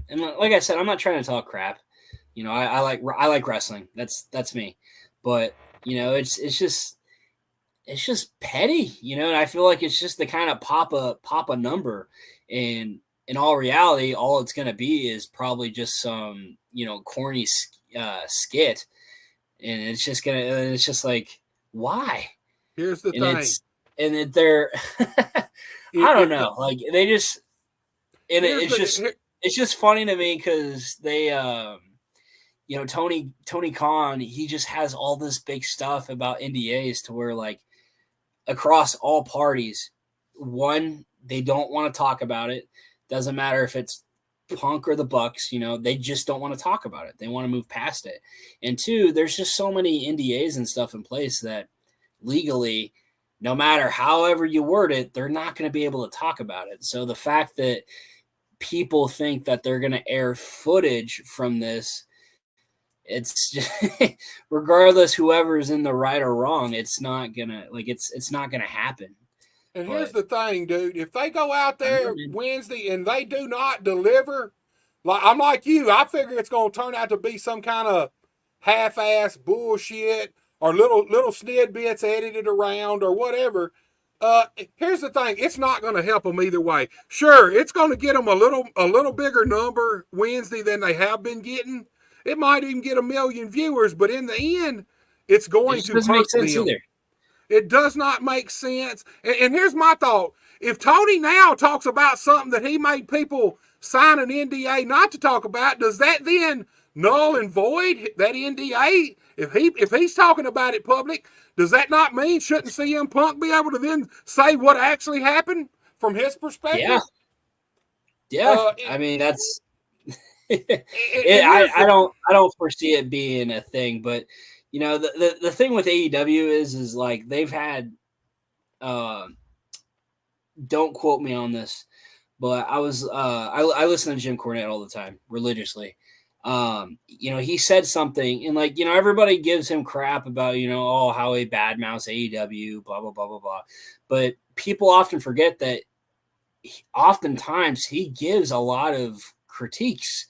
and like I said, I'm not trying to talk crap. I like wrestling. That's me, but it's just petty, and I feel like it's just the kind of pop a number, and in all reality, all it's going to be is probably just some, corny skit, and it's just like, why? Here's the And thing. They're, I don't know, It, like they just, and it's just funny to me because they, Tony Khan, he just has all this big stuff about NDAs to where, like, across all parties, one, they don't want to talk about it. Doesn't matter if it's Punk or the Bucks, they just don't want to talk about it. They want to move past it. And two, there's just so many NDAs and stuff in place that legally, no matter however you word it, they're not going to be able to talk about it. So the fact that people think that they're going to air footage from this, it's just, regardless whoever's in the right or wrong, it's not gonna happen. and here's the thing, dude. If they go out there Wednesday and they do not deliver, like I'm like you, I figure it's gonna turn out to be some kind of half-ass bullshit or little snidbits edited around or whatever. Here's the thing: it's not going to help them either way. Sure, it's going to get them a little bigger number Wednesday than they have been getting. It might even get 1 million viewers, but in the end, it's going to hurt them. Either. It does not make sense. And here's my thought: if Tony now talks about something that he made people sign an NDA not to talk about, does that then null and void that NDA? If he's talking about it public, does that not mean shouldn't CM Punk be able to then say what actually happened from his perspective? Yeah. I mean, that's. I don't foresee it being a thing, but the thing with AEW is like they've had. Don't quote me on this, but I listen to Jim Cornette all the time religiously. He said something, and like, everybody gives him crap about, how he badmouths AEW, blah, blah, blah, blah, blah. But people often forget that oftentimes he gives a lot of critiques,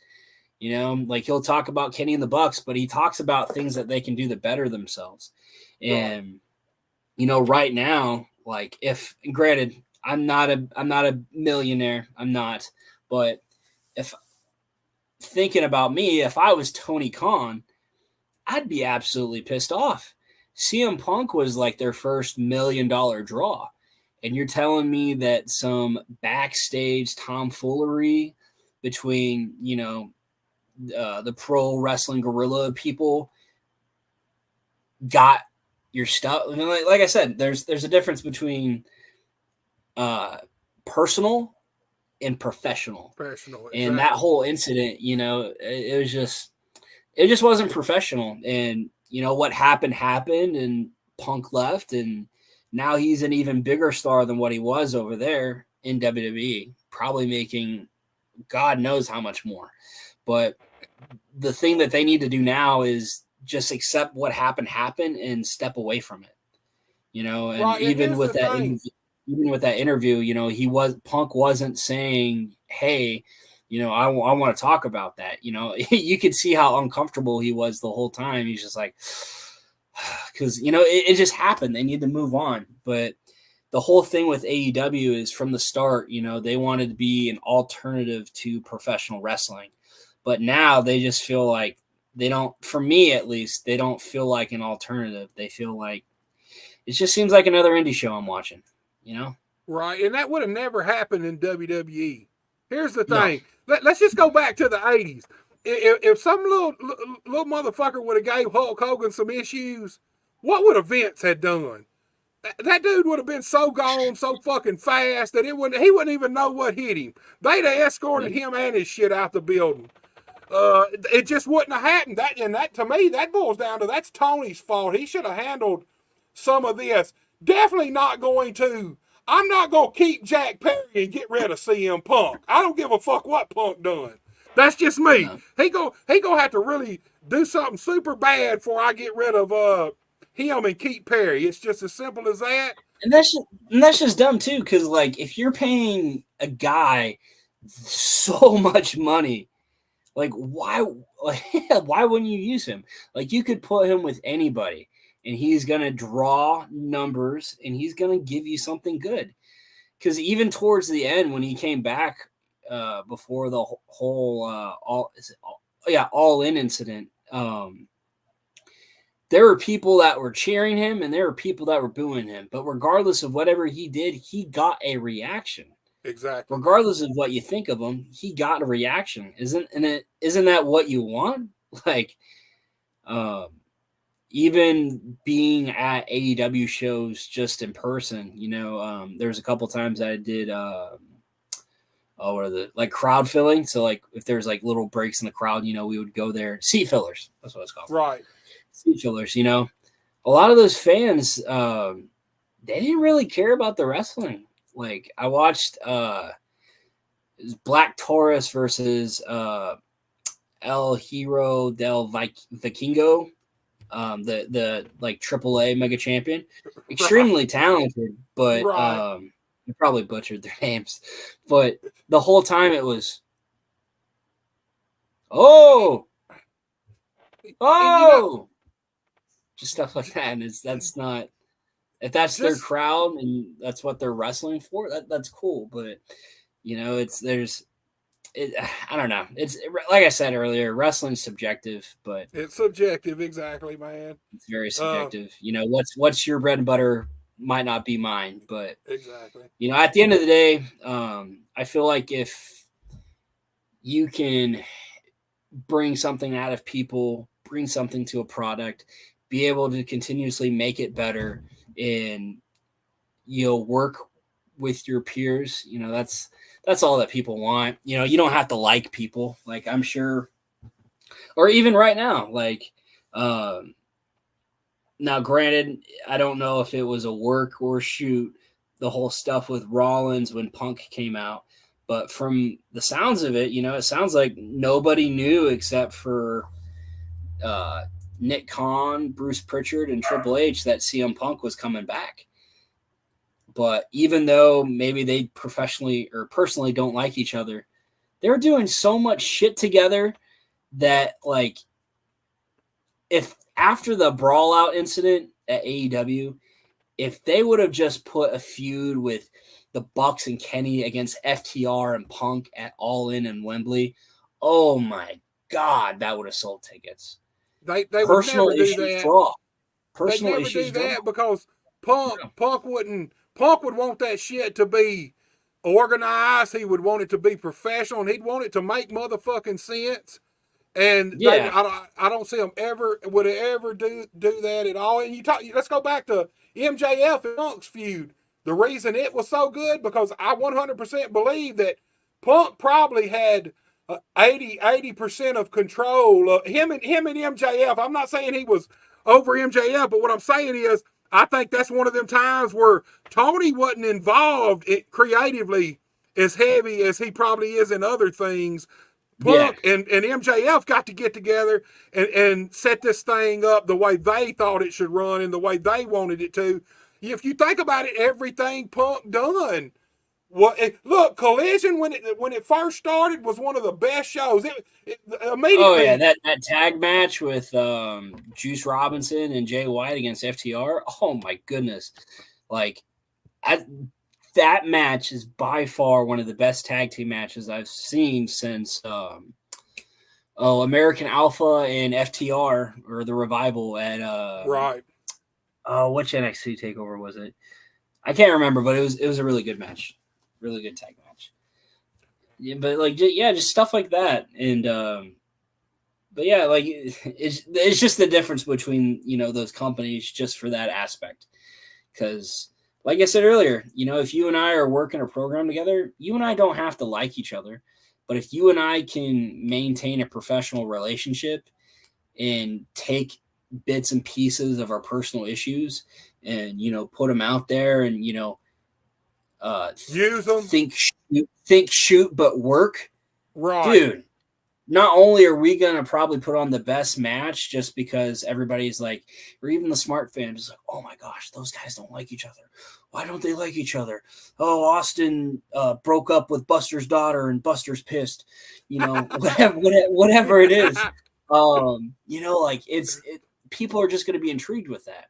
like he'll talk about Kenny and the Bucks, but he talks about things that they can do to better themselves. And, right now, like granted, I'm not a millionaire. I'm not, but thinking about me, if I was Tony Khan, I'd be absolutely pissed off. CM Punk was like their first $1 million draw. And you're telling me that some backstage tomfoolery between, the pro wrestling guerrilla people got your stuff. I mean, like I said, there's a difference between personal and professional. Exactly. And that whole incident, it just wasn't professional. And what happened, and Punk left, and now he's an even bigger star than what he was over there in WWE, probably making God knows how much more. But the thing that they need to do now is just accept what happened and step away from it. And right, even with that interview, Punk wasn't saying, hey, I want to talk about that. You could see how uncomfortable he was the whole time. He's just like, because, it just happened. They need to move on. But the whole thing with AEW is from the start, they wanted to be an alternative to professional wrestling. But now they just feel like for me at least, they don't feel like an alternative. They feel like it just seems like another indie show I'm watching, Right, and that would have never happened in WWE. Here's the thing. No. Let's just go back to the 80s. If some little motherfucker would have gave Hulk Hogan some issues what would Vince had done? That dude would have been so gone so fucking fast that he wouldn't even know what hit him. They'd have escorted him and his shit out the building. It just wouldn't have happened. That to me, that boils down to that's Tony's fault. He should have handled some of this. Definitely not going to. I'm not going to keep Jack Perry and get rid of CM Punk. I don't give a fuck what Punk done. That's just me. No. He gonna have to really do something super bad before I get rid of him and keep Perry. It's just as simple as that. And that's just dumb too, because like if you're paying a guy so much money, like why wouldn't you use him? Like you could put him with anybody, and he's gonna draw numbers, and he's gonna give you something good. Because even towards the end, when he came back before the whole all in incident, there were people that were cheering him and there were people that were booing him. But regardless of whatever he did, he got a reaction. Exactly. Regardless of what you think of him, he got a reaction. Isn't that what you want? Like, even being at AEW shows just in person, there's a couple times I did like crowd filling. So like if there's like little breaks in the crowd, we would go there. Seat fillers. That's what it's called. Right. Seat fillers, a lot of those fans, they didn't really care about the wrestling. Like I watched Black Taurus versus El Hero del Vikingo, the like AAA mega champion, extremely talented, but Right. I probably butchered their names. But the whole time it was, just stuff like that. And that's not, if that's their crowd and that's what they're wrestling for, that's cool. But I don't know. It's like I said earlier, wrestling's subjective, but it's subjective. Exactly, man. It's very subjective. What's your bread and butter might not be mine, but exactly. At the end of the day, I feel like if you can bring something out of people, bring something to a product, be able to continuously make it better, and work with your peers, that's all that people want. You don't have to like people, like I'm sure, or even right now, like now granted, I don't know if it was a work or shoot, the whole stuff with Rollins when Punk came out, but from the sounds of it, it sounds like nobody knew except for Nick Khan, Bruce Pritchard, and Triple H that CM Punk was coming back. But even though maybe they professionally or personally don't like each other, they're doing so much shit together that, like, if after the brawl out incident at AEW, if they would have just put a feud with the Bucks and Kenny against FTR and Punk at All In Wembley, oh my God, that would have sold tickets. They would never do that. They never do that because Punk would want that shit to be organized. He would want it to be professional, and he'd want it to make motherfucking sense. And I don't see them ever do that at all. And let's go back to MJF and Punk's feud. The reason it was so good because I 100% believe that Punk probably had 80% of control. Him and MJF. I'm not saying he was over MJF, but what I'm saying is I think that's one of them times where Tony wasn't involved creatively as heavy as he probably is in other things. Punk and MJF got to get together and set this thing up the way they thought it should run and the way they wanted it to. If you think about it, everything Punk done. Well, look, Collision when it first started was one of the best shows. Immediately. Oh yeah, that tag match with Juice Robinson and Jay White against FTR. Oh my goodness, like that match is by far one of the best tag team matches I've seen since American Alpha and FTR or the Revival at right. Which NXT takeover was it? I can't remember, but it was a really good match. Really good tag match. Yeah, but just stuff like that. And yeah, like it's just the difference between, you know, those companies just for that aspect. Because like I said earlier, you know, if you and I are working a program together, you and I don't have to like each other. But if you and I can maintain a professional relationship and take bits and pieces of our personal issues and, you know, put them out there and, you know, Use them. think, shoot, but work, Right. dude. Not only are we gonna probably put on the best match just because everybody's like, or even the smart fans is like, oh my gosh, those guys don't like each other. Why don't they like each other? Oh, Austin broke up with Buster's daughter and Buster's pissed. You know, whatever it is. You know, like people are just gonna be intrigued with that.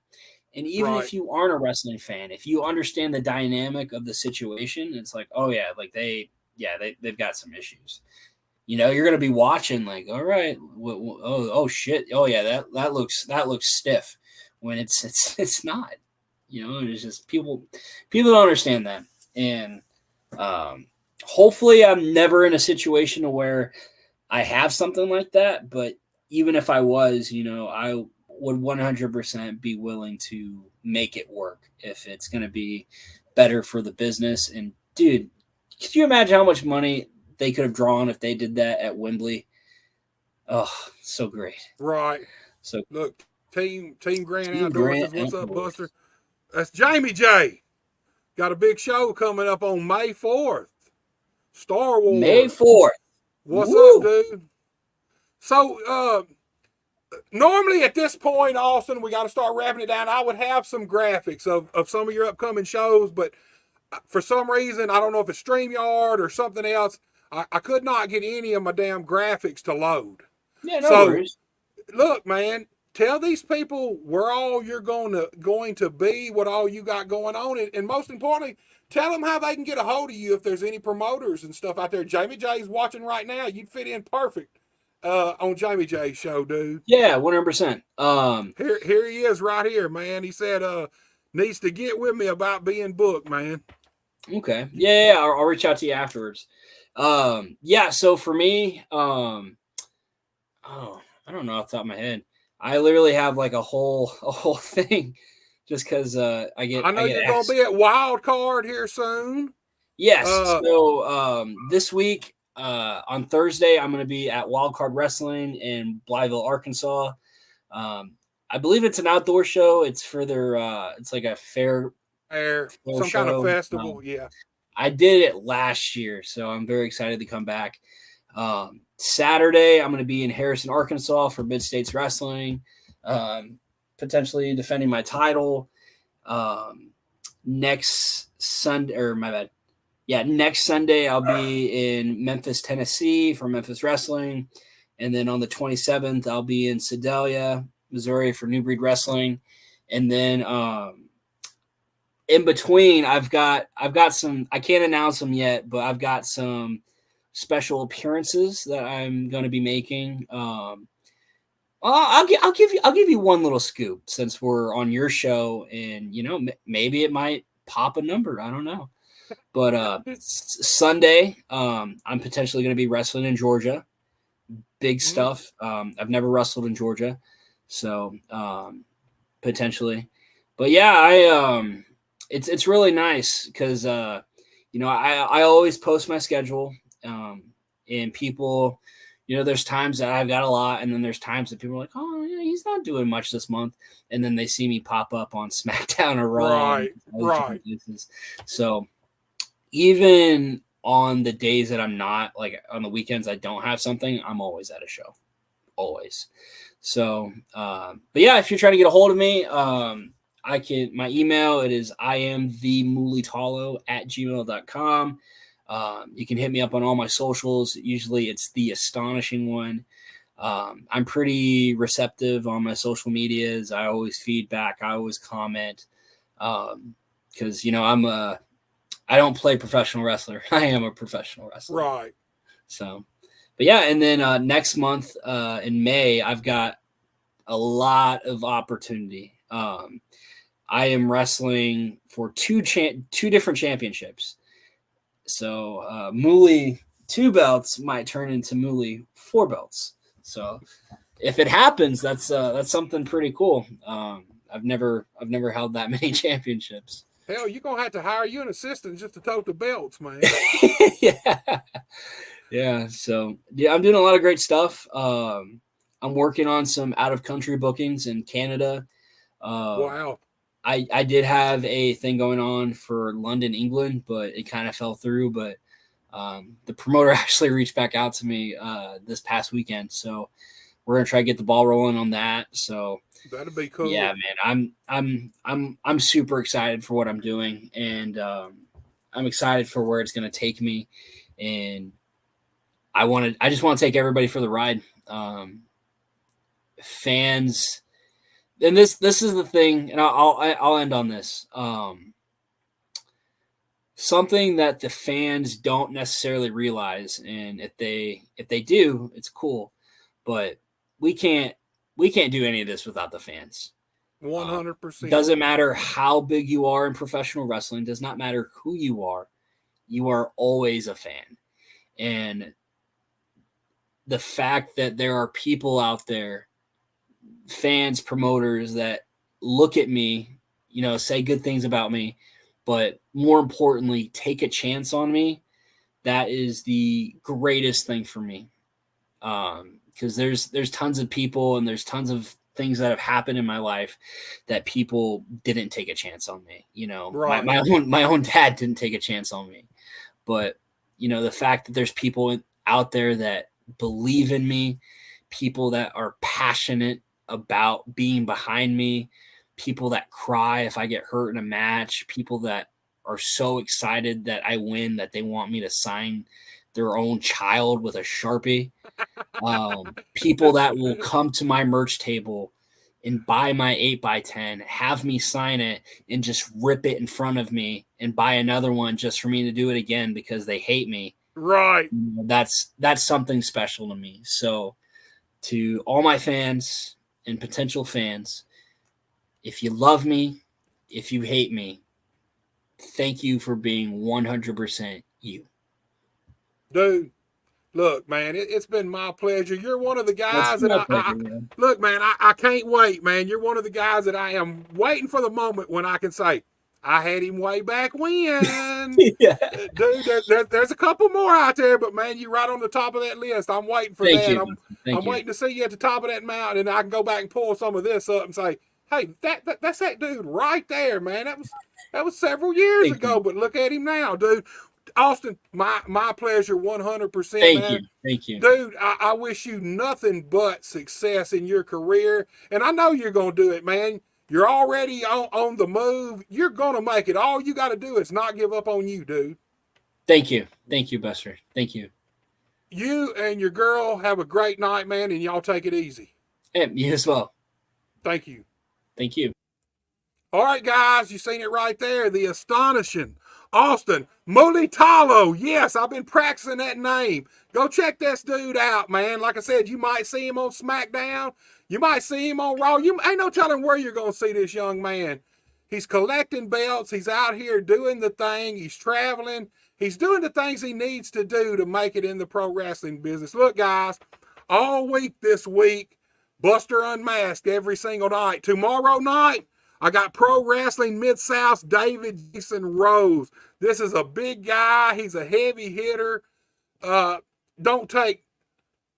And even Right. if you aren't a wrestling fan, if you understand the dynamic of the situation, it's like, oh yeah, like they've got some issues. You know, you're gonna be watching like, all right, oh shit, oh yeah, that looks stiff, when it's not. You know, it's just people don't understand that, and hopefully, I'm never in a situation where I have something like that. But even if I was, you know, I would 100% be willing to make it work if it's gonna be better for the business. And dude, could you imagine how much money they could have drawn if they did that at Wembley? Oh, so great. Right. So Look, Team Grant Team Outdoors Grant says, what's up, Outdoors. Buster? That's Jamie J. Got a big show coming up on May 4th. Star Wars. May 4th. What's Woo! up, dude? So, normally at this point, Austin, we got to start wrapping it down. I would have some graphics of some of your upcoming shows, but for some reason, I don't know if it's StreamYard or something else, I could not get any of my damn graphics to load. Yeah, no So, worries. look, man, tell these people where all you're going to be, what all you got going on, and most importantly, tell them how they can get a hold of you if there's any promoters and stuff out there. Jamie J's watching right now. You'd fit in perfect on Jamie J's show, dude. Yeah, 100%. Here he is right here, man. He said needs to get with me about being booked, man. Okay. Yeah, I'll reach out to you afterwards. Yeah, so for me, I don't know off the top of my head. I literally have like a whole thing just because I get you're going asked. to be at Wild Card here soon. Yes. So this week, on Thursday, I'm going to be at Wildcard Wrestling in Blytheville, Arkansas. I believe it's an outdoor show. It's for their, it's like a fair some show. kind of festival. Yeah. I did it last year, so I'm very excited to come back. Saturday, I'm going to be in Harrison, Arkansas for Mid-States Wrestling, potentially defending my title. Next Sunday, next Sunday, I'll be in Memphis, Tennessee for Memphis Wrestling. And then on the 27th, I'll be in Sedalia, Missouri for New Breed Wrestling. And then in between, I've got some, I can't announce them yet, but I've got some special appearances that I'm going to be making. I'll give you one little scoop since we're on your show, and you know, maybe it might pop a number. I don't know. But Sunday, I'm potentially going to be wrestling in Georgia. Big stuff. I've never wrestled in Georgia, so potentially. But yeah, it's really nice because you know, I always post my schedule, and people, you know, there's times that I've got a lot, and then there's times that people are like, oh yeah, he's not doing much this month, and then they see me pop up on SmackDown or Raw, right. So even on the days that I'm not, like on the weekends I don't have something, I'm always at a show. Always. So but yeah, if you're trying to get a hold of me, my email, it is iamthemulitalo@gmail.com. You can hit me up on all my socials. Usually it's the Astonishing one. I'm pretty receptive on my social medias. I always feedback. I always comment. Because, you know, I don't play professional wrestler. I am a professional wrestler. Right. So, but yeah. And then next month in May, I've got a lot of opportunity. I am wrestling for two different championships. So Mooley 2 belts might turn into Mooley 4 belts. So if it happens, that's something pretty cool. I've never held that many championships. Hell, you're gonna have to hire you an assistant just to tote the belts, man. Yeah. So yeah, I'm doing a lot of great stuff. I'm working on some out of country bookings in Canada. Wow. I did have a thing going on for London, England, but it kind of fell through. But the promoter actually reached back out to me this past weekend, so we're gonna try to get the ball rolling on that. So that'd be cool. Yeah, man, I'm super excited for what I'm doing, and I'm excited for where it's gonna take me, and I just want to take everybody for the ride. Fans, and this is the thing, and I'll end on this. Something that the fans don't necessarily realize, and if they do, it's cool, but we can't do any of this without the fans. 100%. Doesn't matter how big you are in professional wrestling. Does not matter who you are. You are always a fan. And the fact that there are people out there, fans, promoters, that look at me, say good things about me, but more importantly, take a chance on me, that is the greatest thing for me. Because there's tons of people and there's tons of things that have happened in my life that people didn't take a chance on me. Right. My own dad didn't take a chance on me, but the fact that there's people out there that believe in me, people that are passionate about being behind me, people that cry if I get hurt in a match, people that are so excited that I win that they want me to sign their own child with a Sharpie. People that will come to my merch table and buy my 8x10, have me sign it and just rip it in front of me and buy another one just for me to do it again because they hate me. Right. That's something special to me. So to all my fans and potential fans, if you love me, if you hate me, thank you for being 100% you. Dude, look, man, it's been my pleasure. You're one of the guys that look, man, I can't wait, man. You're one of the guys that I am waiting for the moment when I can say, I had him way back when. Yeah. Dude, there's a couple more out there, but man, you're right on the top of that list. I'm waiting for that. I'm waiting to see you at the top of that mountain, and I can go back and pull some of this up and say, hey, that's that dude right there, man. That was several years ago, but look at him now, dude. Austin, my pleasure, 100%. Thank you. Dude, I wish you nothing but success in your career, and I know you're going to do it, man. You're already on the move. You're going to make it. All you got to do is not give up on you, dude. Thank you, Buster. Thank you. You and your girl have a great night, man, and y'all take it easy. And you as well. Thank you. Thank you. All right, guys, you seen it right there. The Astonishing Austin Mulitalo. Yes, I've been practicing that name. Go check this dude out, man. Like I said, you might see him on SmackDown. You might see him on Raw. You ain't no telling where you're going to see this young man. He's collecting belts. He's out here doing the thing. He's traveling. He's doing the things he needs to do to make it in the pro wrestling business. Look, guys, all week this week, Buster Unmasked every single night. Tomorrow night, I got Pro Wrestling Mid-South David Jason Rose. This is a big guy. He's a heavy hitter. Don't take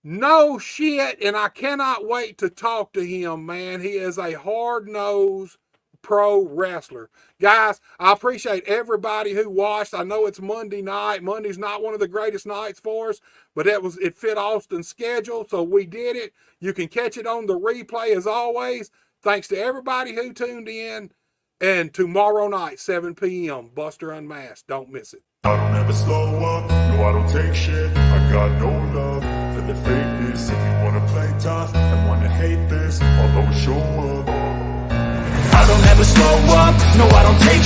no shit, and I cannot wait to talk to him, man. He is a hard-nosed pro wrestler. Guys, I appreciate everybody who watched. I know it's Monday night. Monday's not one of the greatest nights for us, but it fit Austin's schedule, so we did it. You can catch it on the replay as always. Thanks to everybody who tuned in. And tomorrow night, 7 p.m., Buster Unmasked. Don't miss it. I don't ever slow up, no I don't take shit. I got no love for the fakeness. If you wanna play tough and wanna hate this, I'll always show up. I don't ever slow up, no I don't take